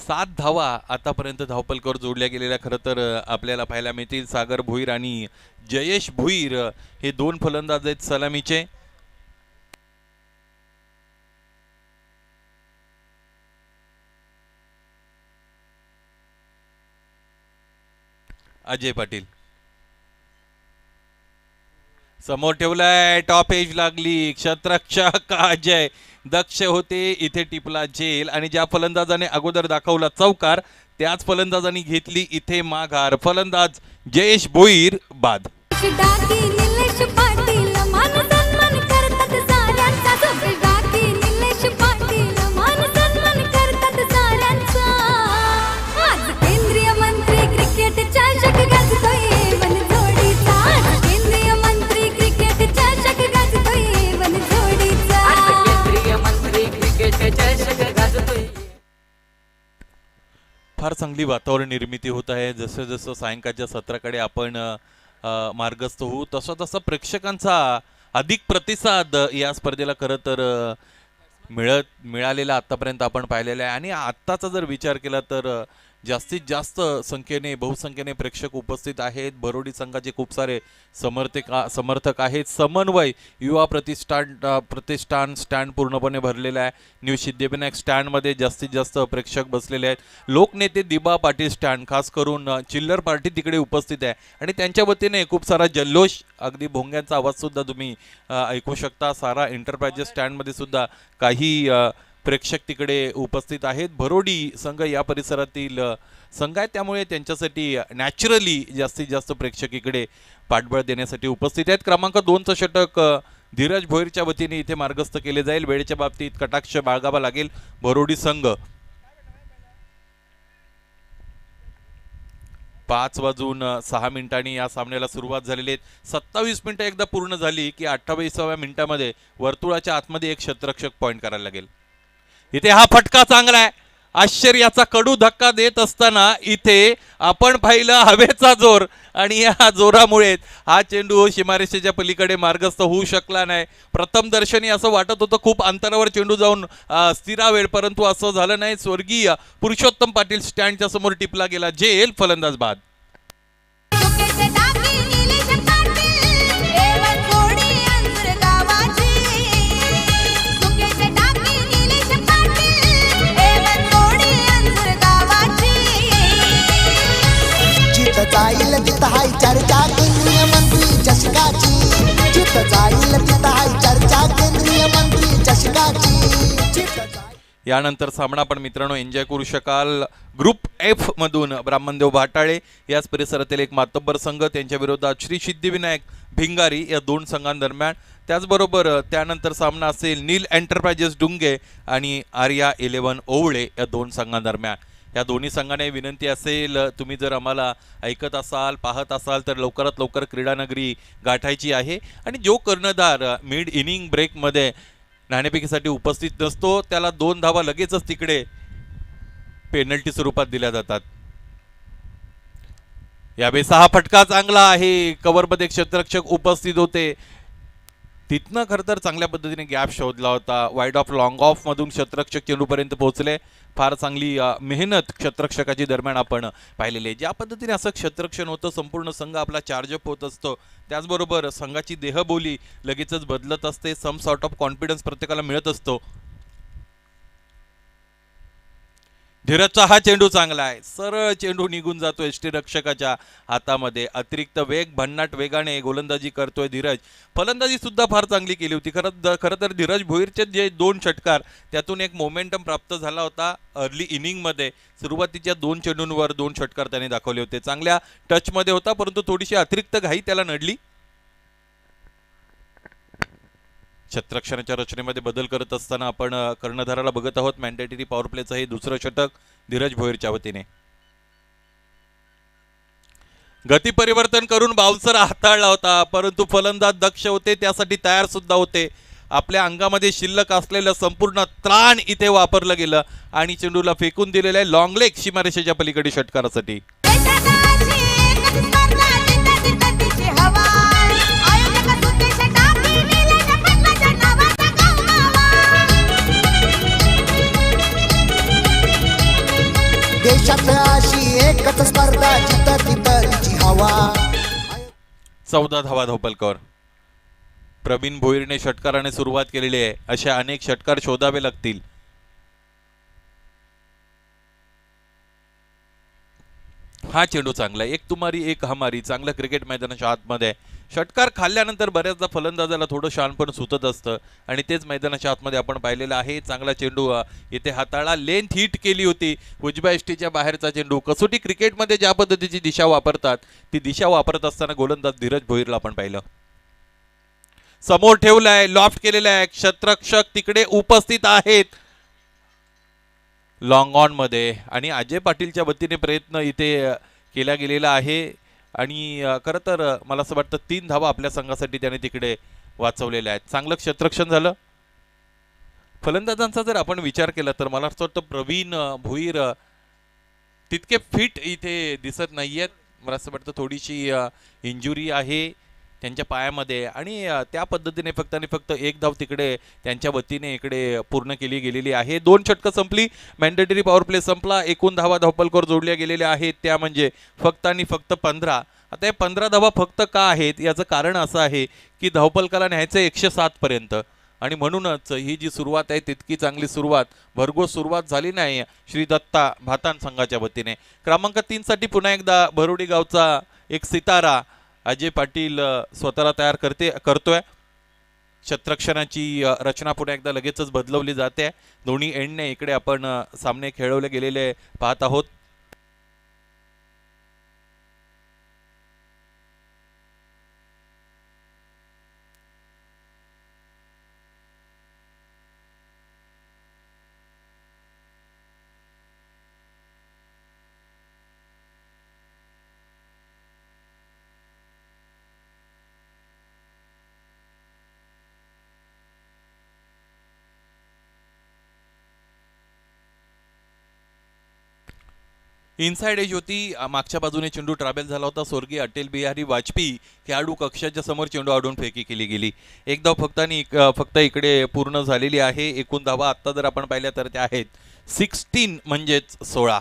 सात धावा आतापर्यंत धावपलकर जोडल्या गेलेल्या खरं तर आपल्याला पाहायला मिळतील. सागर भोईर आणि जयेश भोईर हे दोन फलंदाज आहेत सलामीचे. अजय पाटील समोर ठेवलाय, टॉप एज लागली, क्षेत्ररक्षक अजय दक्ष होते, इथे टिपला झेल आणि ज्या फलंदाजाने अगोदर दाखवला चौकार त्याच फलंदाजाने घेतली इथे माघार. फलंदाज जयेश भोईर बाद. डाकी निलेश पाटील मान सन्मान करतात साऱ्यांचा सुरेश डाकी निलेश पाटील मान सन्मान करतात साऱ्यांचा आज केंद्रीय मंत्री क्रिकेट चषक गाजतोय बनजोडीचा आज केंद्रीय मंत्री क्रिकेट चषक गाजतोय बनजोडीचा केंद्रीय मंत्री क्रिकेट चषक गाजतोय. फार चांगली वातावरण निर्मिती होत आहे. जसं जसं सायंकाळच्या सत्राकडे आपण मार्गस्थ होऊ तसा तसा प्रेक्षकांचा अधिक प्रतिसाद या स्पर्धेला खरं तर मिळालेला आतापर्यंत आपण पाहिलेला आहे. आणि आत्ताचा जर विचार केला तर जास्तीत जास्त संख्येने बहुसंख्येने प्रेक्षक उपस्थित आहेत. बरोडी संघाचे खूप सारे समर्थक आहेत. समन्वय युवा प्रतिष्ठान स्टँड पूर्णपणे भरलेला आहे. न्यू सिद्धिविनायक स्टँडमध्ये जास्तीत जास्त प्रेक्षक बसलेले आहेत. लोकनेते दिबा पाटील स्टँड खास करून चिल्लर पार्टी तिकडे उपस्थित आहे आणि त्यांच्या वतीने खूप सारा जल्लोष, अगदी भोंग्यांचा आवाज सुद्धा तुम्ही ऐकू शकता. सारा एंटरप्राइजेस स्टँडमध्ये सुद्धा काही प्रेक्षक तिकडे उपस्थित आहेत. बरोडी संघ या परिसरातील संघ आहे त्यामुळे त्यांच्यासाठी नॅचरली जास्तीत जास्त प्रेक्षक इकडे पाठबळ देण्यासाठी उपस्थित आहेत. क्रमांक 2चं षटक धीरज भोईरच्या वतीने इथे मार्गस्थ केले जाईल. वेळेच्या बाबतीत कटाक्ष बाळगावा लागेल बरोडी संघ. 5:06 या सामन्याला सुरुवात झालेली आहे. 27 मिनिटं एकदा पूर्ण झाली की 28व्या मिनिटामध्ये वर्तुळाच्या आतमध्ये एक क्षेत्ररक्षक पॉइंट करायला लागेल. इथे हा फटका चांगला आहे. आश्चर्याचा कडू धक्का देत असताना इथे आपण पाहिलं हवेचा जोर आणि या जोरामुळे हा चेंडू सीमारेषेच्या पलीकडे मार्गस्थ होऊ शकला नाही. प्रथम दर्शनी असं वाटत होतं खूप अंतरावर चेंडू जाऊन स्थिरावेल, परंतु असं झालं नाही. स्वर्गीय पुरुषोत्तम पाटील स्टँडच्या समोर टिपला गेला झेल. फलंदाज बाद. जाईल तिथं हाय चर्चा केंद्रीय मंत्री चषकाची जिथं जाईल तिथं हाय चर्चा केंद्रीय मंत्री चषकाची. यानंतर सामना आपण मित्रांनो एन्जॉय करू शकाल. ग्रुप F मधून ब्राह्मणदेव भाटाळे याच परिसरातील एक मातब्बर संघ, त्यांच्या विरोधात श्री सिद्धिविनायक भिंगारी या दोन संघांदरम्यान. त्याचबरोबर त्यानंतर सामना असेल नील एंटरप्राइजेस डुंगे आणि आर्या 11 ओवळे या दोन संघांदरम्यान. या दोन्ही संघाने विनंती असेल, तुम्ही जर आम्हाला ऐकत असाल पाहत असाल तर लवकरात लवकर क्रीडानगरी गाठायची आहे. आणि जो कर्णधार मिड इनिंग ब्रेकमध्ये नाणेफेकीसाठी उपस्थित नसतो त्याला 2 धावा लगेचच तिकडे पेनल्टी स्वरूपात दिल्या जातात. यावेळेस हा फटका चांगला आहे. कव्हरमध्ये क्षेत्ररक्षक उपस्थित होते, तिथनं खरं तर चांगल्या पद्धतीने गॅप शोधला होता. वाईड ऑफ लॉंग ऑफ मधून क्षेत्ररक्षक चेंडूपर्यंत पोहोचले. फार चांगली मेहनत क्षेत्ररक्षकाची दरम्यान आपण पाहिलेली आहे. ज्या पद्धतीने असं क्षेत्ररक्षण होतं संपूर्ण संघ आपला चार्जअप होत असतो. त्याचबरोबर संघाची देहबोली लगेचच बदलत असते. सम सॉर्ट ऑफ कॉन्फिडन्स प्रत्येकाला मिळत असतो. धीरजचा हा चेंडू चांगला आहे. सरळ चेंडू निघून जातो यष्टीरक्षकाच्या हातामध्ये. अतिरिक्त वेग, भन्नाट वेगाने गोलंदाजी करतोय धीरज. फलंदाजी सुद्धा फार चांगली केली होती. खरं तर धीरज भोईरचे जे 2 षटकार त्यातून एक मोमेंटम प्राप्त झाला होता अर्ली इनिंगमध्ये. सुरुवातीच्या 2 चेंडूंवर 2 षटकार त्याने दाखवले होते. चांगल्या टचमध्ये होता, परंतु थोडीशी अतिरिक्त घाई त्याला नडली. क्षेत्ररक्षणाच्या रचनेमध्ये बदल करत असताना आपण कर्णधाराला बघत आहोत. मॅन्डेटरी पॉवर प्लेचं हे दुसरं षटक धीरज भोईरच्या वतीने. गती परिवर्तन करून बाउन्सर हाताळला होता, परंतु फलंदाज दक्ष होते, त्यासाठी तयार सुद्धा होते. आपल्या अंगामध्ये शिल्लक असलेलं संपूर्ण त्राण इथे वापरलं गेलं आणि चेंडूला फेकून दिलेलं आहे लॉंग लेग सीमारेषेच्या पलीकडे षटकारासाठी. देशात अशी एकच स्पर्धा जिथं तिथं तिची हवा. 14 धावा धावपलकर. प्रवीण भोईरने षटकाराने सुरुवात केलेली आहे. असे अनेक षटकार शोधावे लागतील. हा चेंडू चांगला आहे, एक तुमारी एक हमारी. चांगलं क्रिकेट मैदानाच्या आतमध्ये षटकार खाल्ल्यानंतर बऱ्याचदा फलंदाजाला थोडं शानपण सुचत असतं आणि तेच मैदानाच्या आतमध्ये आपण पाहिलेलं आहे. चांगला चेंडू इथे हाताळा, लेंथ हिट केली होती. उजव्या एष्टीच्या बाहेरचा चेंडू. कसोटी क्रिकेटमध्ये ज्या पद्धतीची दिशा वापरतात ती दिशा वापरत असताना गोलंदाज धीरज भोईरला आपण पाहिलं. समोर ठेवलाय, लॉफ्ट केलेला आहे, क्षेत्ररक्षक तिकडे उपस्थित आहेत लॉंग ऑन मध्ये आणि अजय पाटीलच्या वतीने प्रयत्न इथे केला गेलेला आहे आणि खरं तर मला असं वाटतं 3 धावा आपल्या संघासाठी त्याने तिकडे वाचवलेल्या आहेत. चांगलं क्षेत्ररक्षण झालं. फलंदाजांचा जर आपण विचार केला तर मला असं वाटतं प्रवीण भोईर तितके फिट इथे दिसत नाहीयेत. मला असं वाटतं थोडीशी इंजुरी आहे त्यांच्या पायामध्ये आणि त्या पद्धतीने फक्त आणि फक्त 1 धाव तिकडे त्यांच्या वतीने इकडे पूर्ण केली गेलेली आहे. 2 षटकं संपली, मॅन्डेटरी पॉवर प्ले संपला. एकूण धावा धावपलकर जोडल्या गेलेल्या आहेत त्या म्हणजे फक्त आणि फक्त 15. आता हे 15 धावा फक्त का आहेत याचं कारण असं आहे की धावपलकाला न्यायचं 107 पर्यंत आणि म्हणूनच ही जी सुरुवात आहे तितकी चांगली सुरुवात, भरघोस सुरुवात झाली नाही श्री दत्ता भातान संघाच्या वतीने. क्रमांक 3 साठी पुन्हा एकदा भरोडी गावचा एक सितारा अजय पाटील स्वतःला तयार करतोय. क्षेत्ररक्षणाची रचना पुन्हा एकदा लगेचच बदलवली जाते. दोन्ही एंडने इकडे आपण सामने खेळवले गेलेले पाहत आहोत. इनसाइड एज होती, मागच्या बाजूने चेंडू ट्रॅव्हल झाला होता. स्वर्गीय अटल बिहारी वाजपेयी खेळाडू कक्षाच्या समोर चेंडू आडून फेकी केली गेली. 1 धाव फक्त इकडे पूर्ण झालेली आहे. एकूण धावा आता जर आपण पाहिल्या तर त्या आहेत 16 म्हणजेच 16.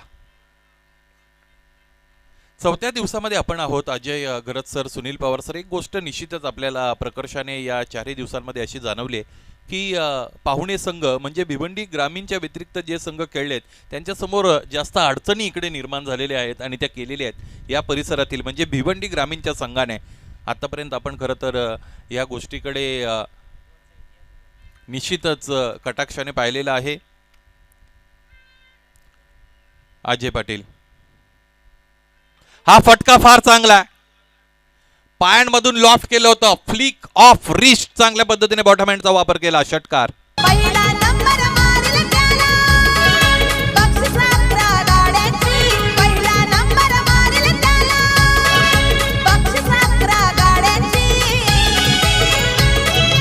4थ्या दिवसामध्ये आपण आहोत. अजय गरज सर, सुनील पवार सर, एक गोष्ट निश्चितच आपल्याला प्रकर्षाने या 4 दिवसांमध्ये अशी जाणवली की पाहुणे संघ म्हणजे भिवंडी ग्रामीणच्या व्यतिरिक्त जे संघ खेळलेत त्यांच्यासमोर जास्त अडचणी इकडे निर्माण झालेल्या आहेत आणि त्या केलेल्या आहेत या परिसरातील म्हणजे भिवंडी ग्रामीणच्या संघाने. आतापर्यंत आपण खरं तर या गोष्टीकडे निश्चितच कटाक्षाने पाहिलेलं आहे. अजय पाटील, हा फटका फार चांगला, पायांमधून लॉफ्ट केलं होतं, फ्लिक ऑफ रिस्ट, चांगल्या पद्धतीने बॉटम हँडचा वापर केला. षटकार. पहिला नंबर मारला त्याला, बक्षीस 11 गाड्यांची. पहिला नंबर मारला त्याला, बक्षीस 11 गाड्यांची.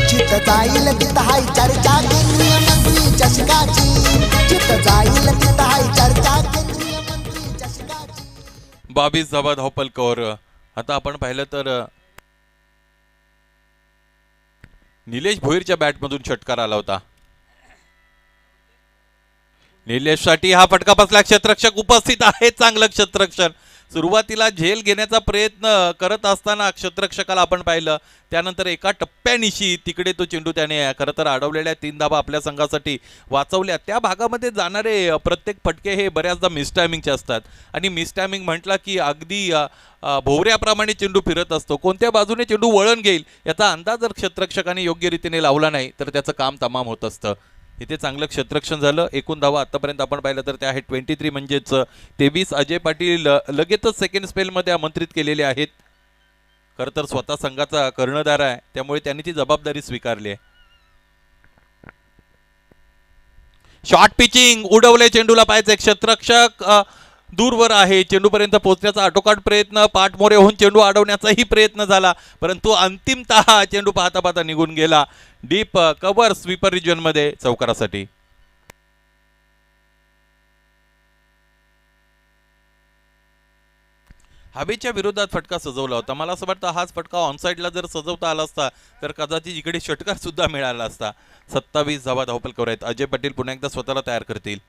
चित जाईल तिथं हाय चर्चा केंद्रीय मंत्री चषकाची. चित जाईल तिथं हाय चर्चा केंद्रीय मंत्री चषकाची. 22 धावा धावपलकर. आता आपण पाहिलं तर निलेश भोईरच्या बॅटमधून षटकार आला होता. निलेशसाठी हा फटका बसला. क्षेत्ररक्षक उपस्थित आहे. चांगलं क्षेत्ररक्षण. सुरुवातीला झेल घेण्याचा प्रयत्न करत असताना क्षेत्ररक्षकाला आपण पाहिलं, त्यानंतर एका टप्प्यानिशी तिकडे तो चेंडू त्याने खरं तर अडवलेल्या 3 धावा आपल्या संघासाठी वाचवल्या. त्या भागामध्ये जाणारे प्रत्येक फटके हे बऱ्याचदा मिसटायमिंगचे असतात आणि मिसटायमिंग म्हटला की अगदी भोवऱ्याप्रमाणे चेंडू फिरत असतो. कोणत्या बाजूने चेंडू वळण घेईल याचा अंदाज जर क्षेत्ररक्षकाने योग्य रीतीने लावला नाही तर त्याचं काम तमाम होत असतं. इथे चांगलं क्षेत्ररक्षण झालं. एकूण धावा आतापर्यंत आपण पाहिलं तर त्या आहेत 23 म्हणजेच 23. अजय पाटील लगेचच सेकंड स्पेलमध्ये आमंत्रित केलेले आहेत. खरं तर स्वतः संघाचा कर्णधार आहे त्यामुळे त्यांनी ती जबाबदारी स्वीकारली आहे. शॉर्ट पिचिंग, उडवले चेंडूला पाहिजे. क्षेत्ररक्षक दूरवर आहे. चेंडूपर्यंत पोहोचण्याचा आटोकाट प्रयत्न, पाठमोरे होऊन चेंडू अडवण्याचाही प्रयत्न झाला, परंतु अंतिमतः चेंडू पाहता पाहता निघून गेला डीप कव्हर स्वीपर रिजन मध्ये चौकारासाठी. हवेच्या विरोधात फटका सजवला होता. मला असं वाटतं हाच फटका ऑनसाईडला जर सजवता आला असता तर कदाचित इकडे षटकार सुद्धा मिळाला असता. 27 धावा धावफलकावर आहेत. अजय पाटील पुन्हा एकदा स्वतःला तयार करतील.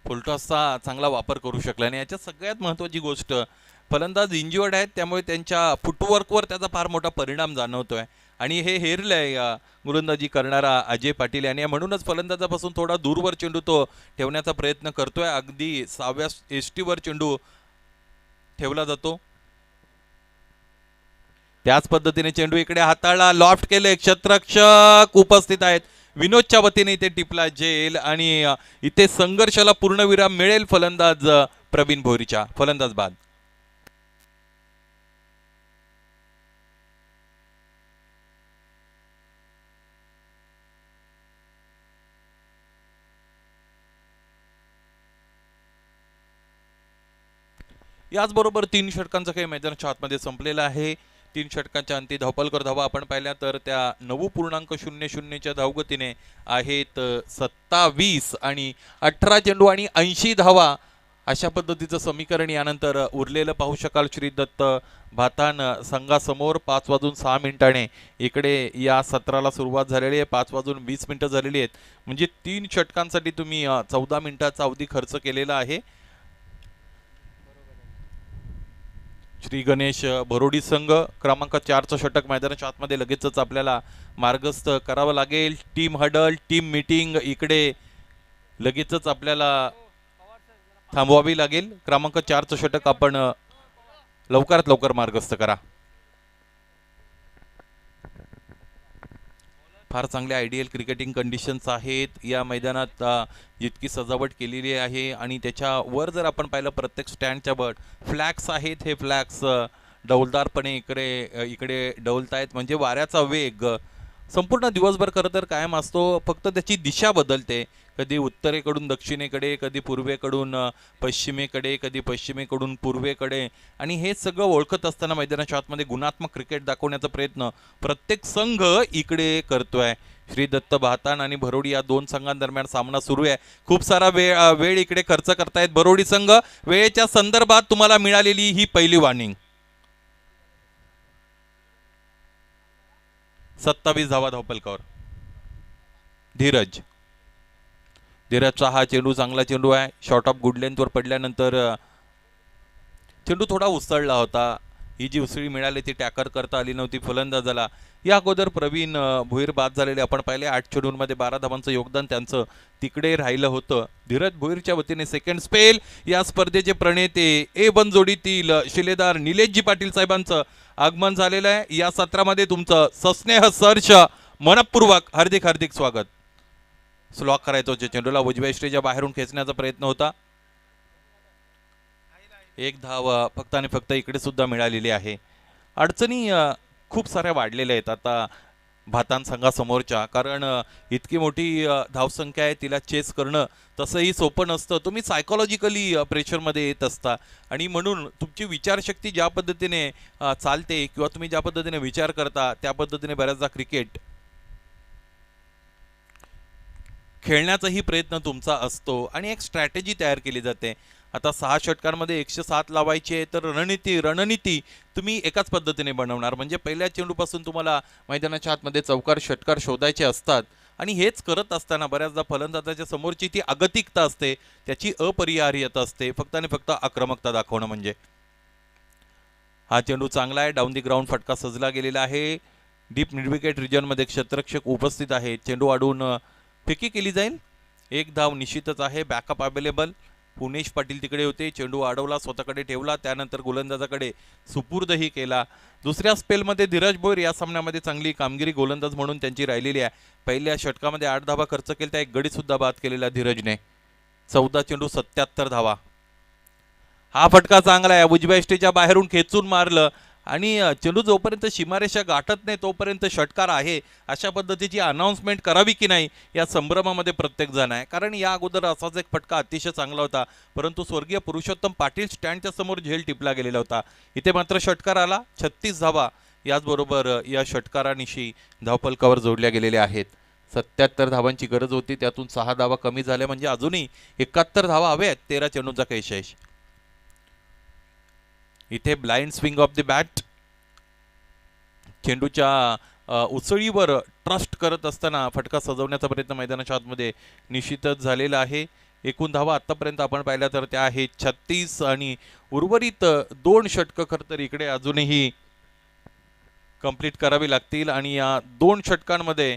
फुलटॉसचा चांगला वापर करू शकला आणि याच्यात सगळ्यात महत्त्वाची गोष्ट, फलंदाज इंज्युअर्ड आहेत त्यामुळे त्यांच्या फुटवर्कवर त्याचा फार मोठा परिणाम जाणवतोय आणि हे हेरलंय गोलंदाजी करणारा अजय पाटील यांनी. म्हणूनच फलंदाजापासून थोडा दूरवर चेंडू तो ठेवण्याचा प्रयत्न करतोय. अगदी 6व्या एसटीवर चेंडू ठेवला जातो. त्याच पद्धतीने चेंडू इकडे हाताळला, लॉफ्ट केले, क्षेत्ररक्षक उपस्थित आहेत. विनोदच्या वतीने इथे टिपला जेल आणि इथे संघर्षाला पूर्णविराम मिळेल फलंदाज प्रवीण भोईरच्या. फलंदाज बाद. याचबरोबर 3 षटकांचा खेळ मैदानाच्या आतमध्ये संपलेला आहे. 3 षटकांच्या अंती धावफलकर धावा आपण पाहिल्या तर त्या 9.00च्या धावगतीने आहेत 27 आणि 18 चेंडू आणि 80 धावा. अशा पद्धतीचं समीकरण यानंतर उरलेलं पाहू शकाल श्री दत्त भातान संघासमोर. 5:06 इकडे या सत्राला सुरुवात झालेली आहे. 5:20 झालेली आहेत. म्हणजे 3 षटकांसाठी तुम्ही 14 मिनिटाचा अवधी खर्च केलेला आहे. श्री गणेश भरोडी संघ क्रमांक 4चं षटक मैदानाच्या आतमध्ये लगेचच आपल्याला मार्गस्थ करावं लागेल. टीम हडल, टीम मीटिंग इकडे लगेचच आपल्याला थांबवावी लागेल. क्रमांक 4चं षटक आपण लवकरात लवकर मार्गस्थ करा. फार चांगले आयडियल क्रिकेटिंग कंडिशन्स आहेत या मैदानात. जितकी सजावट केलेली आहे आणि त्याच्यावर जर आपण पाहिलं प्रत्येक स्टँडच्या वर फ्लॅग्स आहेत. हे फ्लॅग्स डौलदारपणे इकडे डौलतायत म्हणजे वाऱ्याचा वेग संपूर्ण दिवसभर खरं तर कायम असतो, फक्त त्याची दिशा बदलते. कधी उत्तरेकडून दक्षिणेकडे, कधी पूर्वेकडून पश्चिमेकडे, कधी पश्चिमेकडून पूर्वेकडे. आणि हे सगळं ओळखत असताना मैदानाच्या आतमध्ये गुणात्मक क्रिकेट दाखवण्याचा प्रयत्न प्रत्येक संघ इकडे करतोय. श्री दत्त भातान आणि भरोडी या 2 संघांदरम्यान सामना सुरू आहे. खूप सारा वेळ इकडे खर्च करतायत भरोडी संघ. वेळेच्या संदर्भात तुम्हाला मिळालेली ही पहिली वॉर्निंग. 27 धावा धावफलकावर. धीरजचा हा चेंडू चांगला चेंडू आहे. शॉर्ट ऑफ गुड लेंथवर पडल्यानंतर चेंडू थोडा उसळला होता. ही जी उसळी मिळाली ती टॅकर करता आली नव्हती फलंदाजाला. या अगोदर प्रवीण भोईर बाद झालेले आपण पाहिले. 8 चेंडूंमध्ये 12 धावांचं योगदान त्यांचं तिकडे राहिलं होतं. धीरज भोईरच्या वतीने सेकंड स्पेल. या स्पर्धेचे प्रणेते A1 जोडीतील शिलेदार निलेशजी पाटील साहेबांचं आगमन झालेलं आहे. या सत्रामध्ये तुमचं सस्नेह सर्ष मनपूर्वक हार्दिक हार्दिक स्वागत. स्लॉक करायचं होतं चेंडूला उजव्या श्रेच्या बाहेरून खेचण्याचा प्रयत्न होता. 1 धाव फक्त आणि फक्त इकडे सुद्धा मिळालेली आहे. अडचणी खूप साऱ्या वाढलेल्या आहेत आता भातान संघासमोरच्या, कारण इतकी मोठी धावसंख्या आहे, तिला चेस करणं तसंही सोपं नसतं. तुम्ही सायकोलॉजिकली प्रेशरमध्ये येत असता आणि म्हणून तुमची विचारशक्ती ज्या पद्धतीने चालते किंवा तुम्ही ज्या पद्धतीने विचार करता त्या पद्धतीने बऱ्याचदा क्रिकेट खेळण्याचाही प्रयत्न तुमचा असतो आणि एक स्ट्रॅटेजी तयार केली जाते. आता 6 षटकांमध्ये 107 लावायची आहे तर रणनीती तुम्ही एकाच पद्धतीने बनवणार. म्हणजे पहिल्या चेंडूपासून तुम्हाला मैदानाच्या आतमध्ये चौकार षटकार शोधायचे असतात आणि हेच करत असताना बऱ्याचदा फलंदाजाच्या समोरची ती अगतिकता असते, त्याची अपरिहार्यता असते. फक्त आणि फक्त आक्रमकता दाखवणं म्हणजे. हा चेंडू चांगला आहे. डाऊन दी ग्राउंड फटका सजला गेलेला आहे. डीप मिड विकेट रिजनमध्ये क्षेत्ररक्षक उपस्थित आहे. चेंडू अडवून फेकी केली जाईल. 1 धाव निश्चितच आहे. Backup available. पुणेश पाटील तिकडे होते. चेंडू अडवला, स्वतःकडे ठेवला, त्यानंतर गोलंदाजाकडे सुपूर्दही केला. दुसऱ्या स्पेलमध्ये धीरज भोईर या सामन्यामध्ये चांगली कामगिरी गोलंदाज म्हणून त्यांची राहिलेली आहे. पहिल्या षटकामध्ये 8 धावा खर्च केल्या, एक गडी सुद्धा बाद केलेला धीरजने. 14 चेंडू 77 धावा. हा फटका चांगला आहे, उजव्या यष्टीच्या बाहेरून खेचून मारलं आणि चेंडू जोपर्यंत सीमारेषा गाठत नाही तोपर्यंत षटकार आहे अशा पद्धतीची अनाऊन्समेंट करावी की नाही या संभ्रमामध्ये प्रत्येक जण आहे. कारण या अगोदर असाच एक फटका अतिशय चांगला होता, परंतु स्वर्गीय पुरुषोत्तम पाटील स्टँडच्या समोर झेल टिपला गेलेला होता. इथे मात्र षटकार आला, 36 धावा याचबरोबर या षटकारानिशी धावफलकावर जोडल्या गेलेल्या आहेत. 77 धावांची गरज होती, त्यातून 6 धावा कमी झाल्या म्हणजे अजूनही 71 धावा हव्या आहेत 13 चेंडूंचा कैशेष. इथे blind swing of the bat, चेंडूच्या उसळीवर ट्रस्ट करत असताना फटका सजवण्याचा प्रयत्न मैदानाच्या आतमध्ये निश्चितच झालेला आहे. एकूण धावा आतापर्यंत आपण पाहिल्या तर त्या आहेत 36 आणि उर्वरित 2 षटकं खरं तर इकडे अजूनही कंप्लीट करावी लागतील आणि या 2 षटकांमध्ये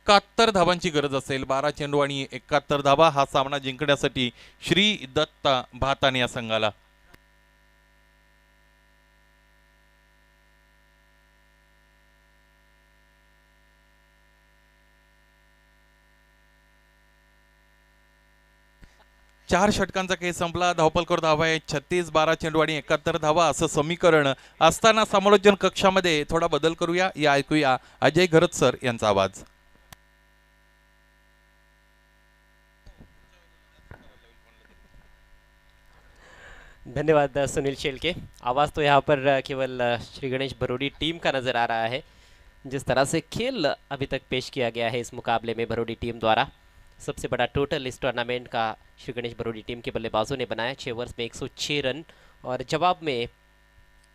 71 धावांची गरज असेल. 12 चेंडू आणि 71 धावा हा सामना जिंकण्यासाठी श्री दत्ता भाताने या संघाला. चार षटकांचा खेळ संपला. धावफलकावर धावा आहे 36, 12 चेंडू आणि 71 धावा असं समीकरण असताना समालोचन कक्षामध्ये थोडा बदल करूया. या ऐकूया अजय घरत सर यांचा आवाज. धन्यवाद सुनील शेलके. आवाज़ तो यहाँ पर केवल श्री गणेश बरोडी टीम का नज़र आ रहा है. जिस तरह से खेल अभी तक पेश किया गया है इस मुकाबले में बरोडी टीम द्वारा, सबसे बड़ा टोटल इस टूर्नामेंट का श्री गणेश बरोडी टीम के बल्लेबाजों ने बनाया. 6 ओवर्स में 106 रन और जवाब में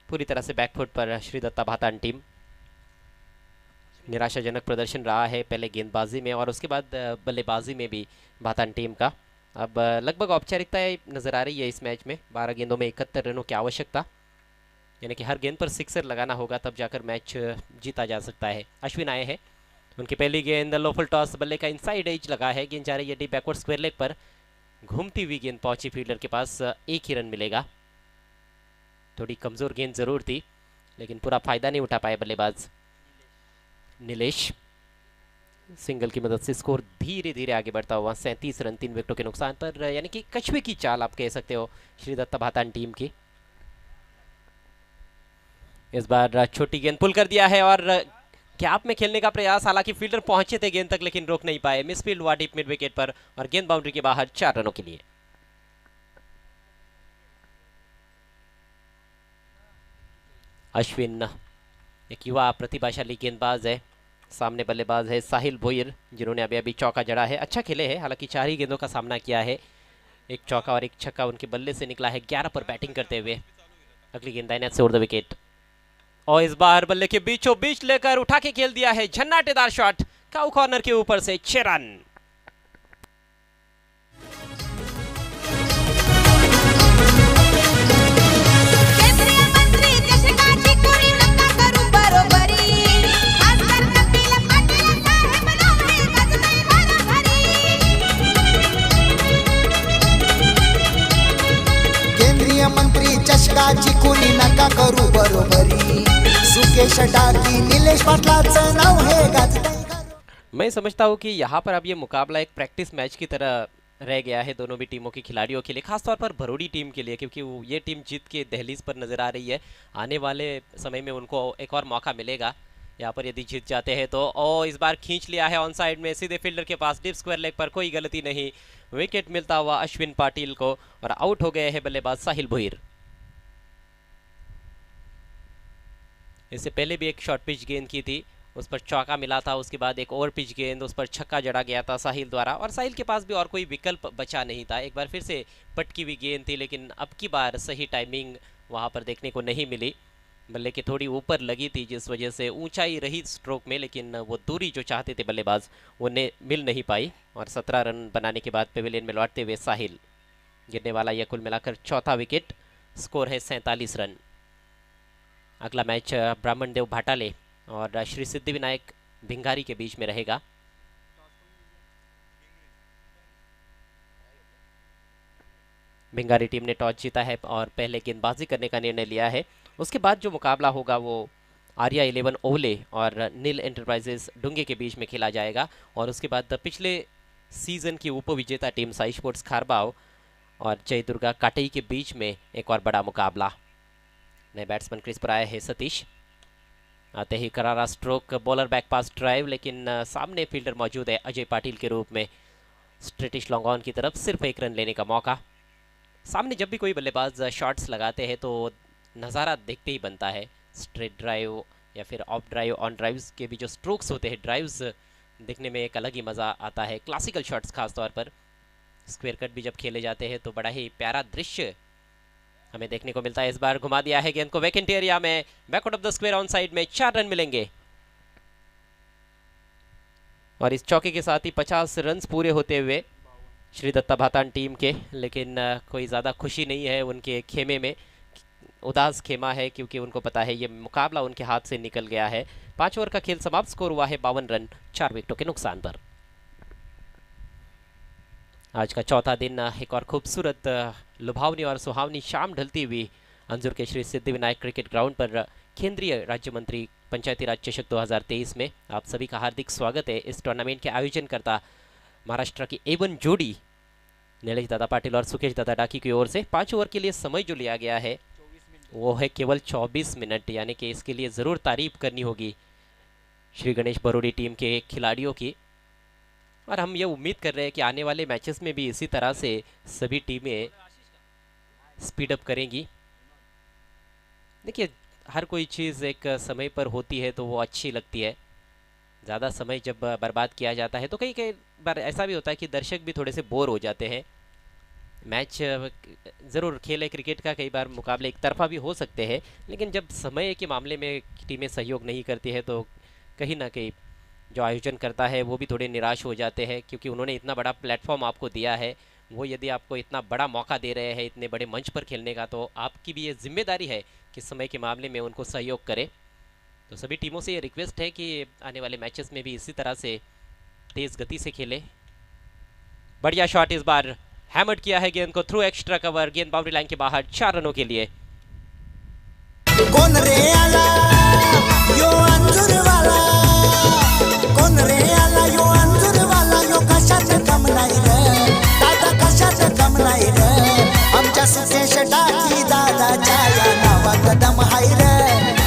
पूरी तरह से बैकफुट पर श्री दत्ता भातान टीम. निराशाजनक प्रदर्शन रहा है पहले गेंदबाजी में और उसके बाद बल्लेबाजी में भी भातान टीम का. अब लगभग औपचारिकताएं नज़र आ रही है इस मैच में. 12 गेंदों में 71 रनों की आवश्यकता, यानी कि हर गेंद पर सिक्सर लगाना होगा तब जाकर मैच जीता जा सकता है. अश्विन आए हैं, उनकी पहली गेंद लो फुल टॉस, बल्ले का इनसाइड एज लगा है, गेंद जा रही है डीप बैकवर्ड स्क्वायर लेग पर, घूमती हुई गेंद पहुंची फील्डर के पास. 1 ही रन मिलेगा. थोड़ी कमज़ोर गेंद ज़रूर थी लेकिन पूरा फ़ायदा नहीं उठा पाए बल्लेबाज नीलेश. सिंगल की मदद से स्कोर धीरे धीरे आगे बढ़ता हुआ 37 रन 3 विकेटों के नुकसान पर, यानी कि कछुए की चाल आप कह सकते हो श्री दत्ता भातान टीम की. इस बार छोटी गेंद पुल कर दिया है और गैप में खेलने का प्रयास, हालांकि फील्डर पहुंचे थे गेंद तक लेकिन रोक नहीं पाए. मिसफील्ड हुआ डीप मिड विकेट पर और गेंद बाउंड्री के बाहर 4 रनों के लिए. अश्विन एक युवा प्रतिभाशाली गेंदबाज है. सामने बल्लेबाज है साहिल भोईर जिन्होंने अभी अभी चौका जड़ा है. अच्छा खेले हैं, हालांकि 4 ही गेंदों का सामना किया है. एक चौका और एक छक्का उनके बल्ले से निकला है 11 पर बैटिंग करते हुए. अगली गेंद दाहिने हाथ से ओवर द विकेट और इस बार बल्ले के बीचों बीच लेकर उठा के खेल दिया है झन्नाटेदार शॉट काउ कॉर्नर के ऊपर से 6 रन. केंद्रीय मंत्री चषकाची कोणी नका करू बरोबरी, खासदार कपिल पाटील साहेब लावले गजबे घरोघरी. केंद्रीय मंत्री चषकाची कुणी नका करू बरोबरी, सुकेश टाकी निलेश पाटलाचं नाव हे गाजतंय. मैं समझता हूँ कि यहाँ पर अब ये मुकाबला एक प्रैक्टिस मैच की तरह रह गया है दोनों भी टीमों के खिलाड़ियों के लिए, खासतौर पर बरोडी टीम के लिए, क्योंकि ये टीम जीत के दहलीज पर नज़र आ रही है. आने वाले समय में उनको एक और मौका मिलेगा यहाँ पर यदि जीत जाते हैं तो. और इस बार खींच लिया है ऑन साइड में सीधे फील्डर के पास, डीप स्क्वायर लेग पर, कोई गलती नहीं. विकेट मिलता हुआ अश्विन पाटिल को और आउट हो गए हैं बल्लेबाज साहिल भोईर. इससे पहले भी एक शॉर्ट पिच गेंद की थी, उस पर चौका मिला था. उसके बाद एक ओवर पिच गेंद, उस पर छक्का जड़ा गया था साहिल द्वारा और साहिल के पास भी और कोई विकल्प बचा नहीं था. एक बार फिर से पटकी हुई गेंद थी लेकिन अब की बार सही टाइमिंग वहां पर देखने को नहीं मिली. बल्ले के थोड़ी ऊपर लगी थी जिस वजह से ऊंचाई रही स्ट्रोक में, लेकिन वो दूरी जो चाहते थे बल्लेबाज वो मिल नहीं पाई. और 17 रन बनाने के बाद पेविलियन में लौटते हुए साहिल गिरने वाला यह कुल मिलाकर 4था विकेट. स्कोर है 47 रन. अगला मैच ब्राह्मण देव भाटाले और श्री सिद्धिविनायक भिंगारी के बीच में रहेगा. भिंगारी टीम ने टॉस जीता है और पहले गेंदबाजी करने का निर्णय लिया है. उसके बाद जो मुकाबला होगा वो आर्या 11 ओले और नील एंटरप्राइजेस डुंगे के बीच में खेला जाएगा. और उसके बाद पिछले सीजन की उपविजेता टीम साई स्पोर्ट्स खारबाव और जय दुर्गा काटई के बीच में एक और बड़ा मुकाबला। नए बैट्समैन क्रीज पर आए हैं सतीश। आते ही करारा stroke, bowler back pass drive, लेकिन सामने फील्डर मौजूद है अजय पाटिल के रूप में। स्ट्रेटिश लॉन्ग ऑन की तरफ सिर्फ एक रन लेने का मौका। सामने जब भी कोई बल्लेबाज शॉट्स लगाते हैं तो नज़ारा देखते ही बनता है। स्ट्रेट ड्राइव या फिर ऑफ ड्राइव, ऑन ड्राइव्स के भी जो स्ट्रोक्स होते हैं, ड्राइव्स देखने में एक अलग ही मज़ा आता है। क्लासिकल शॉट्स खास तौर पर स्क्वायर कट भी जब खेले जाते हैं तो बड़ा ही प्यारा दृश्य हमें देखने को मिलता है। इस बार घुमा दिया है गेंद को वैकेंट एरिया में, backward of the square on side में 4 रन मिलेंगे। और इस चौके के साथ ही 50 रन पूरे होते हुए श्री दत्ता भातान टीम के, लेकिन कोई ज़्यादा खुशी नहीं है उनके खेमे में। उदास खेमा है क्योंकि उनको पता है ये मुकाबला उनके हाथ से निकल गया है। 5 ओवर का खेल समाप्त, स्कोर हुआ है 52 रन 4 विकेटों के नुकसान पर। आज का चौथा दिन एक और खूबसूरत, लुभावनी और सुहावनी शाम ढलती हुई अंजुर के श्री सिद्धिविनायक क्रिकेट ग्राउंड पर केंद्रीय राज्य मंत्री पंचायती राज चषक 2023 में आप सभी का हार्दिक स्वागत है। इस टूर्नामेंट के आयोजनकर्ता महाराष्ट्र की A1 जोड़ी नीलेश दादा पाटिल और सुकेश दादा डाकी की ओर से 5 ओवर के लिए समय जो लिया गया है वो है केवल 24 मिनट, यानी कि इसके लिए ज़रूर तारीफ करनी होगी श्री गणेश बरोड़ी टीम के खिलाड़ियों की। और हम ये उम्मीद कर रहे हैं कि आने वाले मैचेस में भी इसी तरह से सभी टीमें स्पीड अप करेंगी। देखिए, हर कोई चीज़ एक समय पर होती है तो वो अच्छी लगती है। ज़्यादा समय जब बर्बाद किया जाता है तो कई कई बार ऐसा भी होता है कि दर्शक भी थोड़े से बोर हो जाते हैं। मैच ज़रूर खेल है क्रिकेट का, कई बार मुकाबले एक तरफा भी हो सकते हैं, लेकिन जब समय के मामले में टीमें सहयोग नहीं करती है तो कहीं ना कहीं जो आयोजन करता है वो भी थोड़े निराश हो जाते हैं, क्योंकि उन्होंने इतना बड़ा प्लेटफॉर्म आपको दिया है। वो यदि आपको इतना बड़ा मौका दे रहे हैं इतने बड़े मंच पर खेलने का, तो आपकी भी ये जिम्मेदारी है कि समय के मामले में उनको सहयोग करें। तो सभी टीमों से ये रिक्वेस्ट है कि आने वाले मैचेस में भी इसी तरह से तेज़ गति से खेले। बढ़िया शॉट, इस बार हैमर्ड किया है गेंद को थ्रू एक्स्ट्रा कवर, गेंद बाउंड्री लाइन के बाहर 4 रनों के लिए। कोण रे आला यो अंजुरवाला, कोण रे आला यो अंजुरवाला, यो कशाच कम नाही रे दादा, कशाच कम नाही रे, आमच्या सुकेश टाकी दादाच्या या नावात दम हाय रे,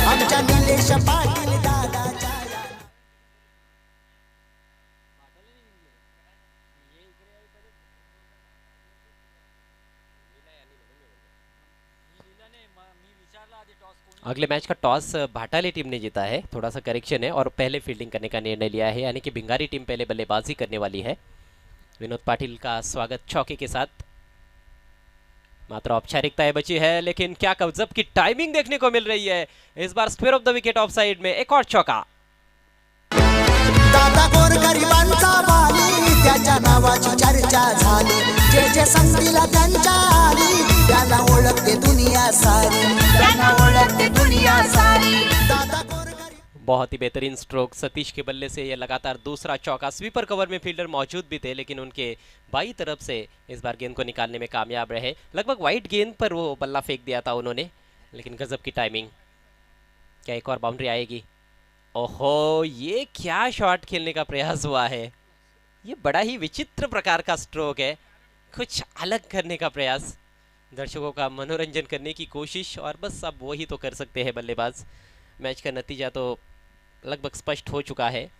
आमच्या निलेश पाटील दादाच्या या अगले मैच का टॉस भाटाली टीम ने जीता है, थोड़ा सा करेक्शन है, और पहले फील्डिंग करने का निर्णय लिया है, यानी कि भिंगारी टीम पहले बल्लेबाजी करने वाली है। विनोद पाटिल का स्वागत चौके के साथ। मात्र औपचारिकताएं बची है, लेकिन क्या गजब की टाइमिंग देखने को मिल रही है। इस बार square off the wicket off side में एक और चौका। दादा गोरगरिबांचा वाली, त्याच्या नावाची चर्चा झाली, जे जे संगीला त्यांच्या आली, त्याला ओळखते दुनिया सारी, त्याला ओळखते दुनिया सारी, दादा गोरगरीब बहुत ही बेहतरीन स्ट्रोक सतीश के बल्ले से, ये लगातार दूसरा चौका। स्वीपर कवर में फील्डर मौजूद भी थे, लेकिन उनके बाई तरफ से इस बार गेंद को निकालने में कामयाब रहे। लगभग वाइड गेंद पर वो बल्ला फेंक दिया था उन्होंने, लेकिन गजब की टाइमिंग। क्या एक और बाउंड्री आएगी? ओहो, ये क्या शॉट खेलने का प्रयास हुआ है। ये बड़ा ही विचित्र प्रकार का स्ट्रोक है, कुछ अलग करने का प्रयास, दर्शकों का मनोरंजन करने की कोशिश, और बस अब वही तो कर सकते हैं बल्लेबाज। मैच का नतीजा तो लगभग स्पष्ट हो चुका है,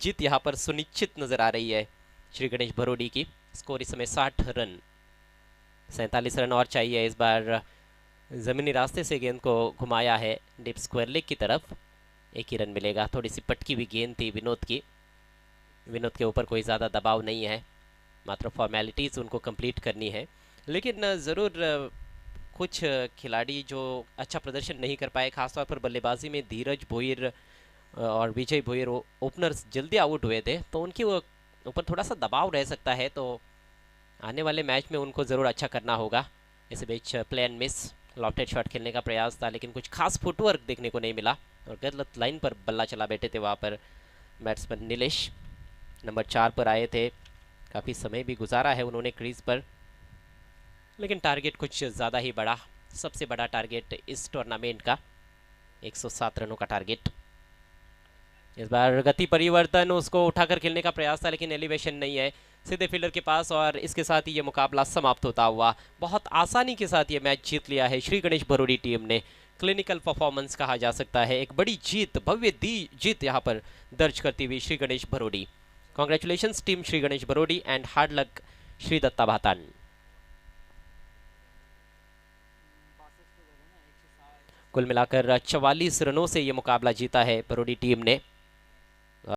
जीत यहाँ पर सुनिश्चित नजर आ रही है श्री गणेश बरोड़ी की। स्कोर इस समय 60 रन, 47 रन और चाहिए। इस बार ज़मीनी रास्ते से गेंद को घुमाया है डीप स्क्वायर लेग की तरफ, 1 ही रन मिलेगा। थोड़ी सी पटकी हुई गेंद थी विनोद की, विनोद के ऊपर कोई ज़्यादा दबाव नहीं है, मात्र फॉर्मेलिटीज़ उनको कंप्लीट करनी है। लेकिन ज़रूर कुछ खिलाड़ी जो अच्छा प्रदर्शन नहीं कर पाए, खासतौर पर बल्लेबाजी में धीरज भोईर और विजय भोईर ओपनर्स जल्दी आउट हुए थे, तो उनके ऊपर थोड़ा सा दबाव रह सकता है। तो आने वाले मैच में उनको ज़रूर अच्छा करना होगा। इस बीच play and miss, lofted shot खेलने का प्रयास था, लेकिन कुछ खास फुटवर्क देखने को नहीं मिला, और गलत लाइन पर बल्ला चला बैठे थे वहाँ पर बैट्समैन नीलेश। नंबर 4 पर आए थे, काफ़ी समय भी गुजारा है उन्होंने क्रीज पर, लेकिन टारगेट कुछ ज़्यादा ही बड़ा, सबसे बड़ा टारगेट इस टूर्नामेंट का 107 रनों का टारगेट। इस बार गति परिवर्तन, उसको उठाकर खेलने का प्रयास था, लेकिन एलिवेशन नहीं है। सीधे फील्डर के पास और इसके साथ ही ये मुकाबला समाप्त होता हुआ। बहुत आसानी के साथ ये मैच जीत लिया है श्री गणेश भरोड़ी टीम ने। क्लिनिकल परफॉर्मेंस कहा जा सकता है, एक बड़ी जीत, भव्य जीत यहाँ पर दर्ज करती हुई Shri Ganesh Bharodi. Congratulations team Shri Ganesh Bharodi and hard luck Shri Datta Bhatan. कुल मिलाकर 44 रनों से ये मुकाबला जीता है भरोड़ी टीम ने।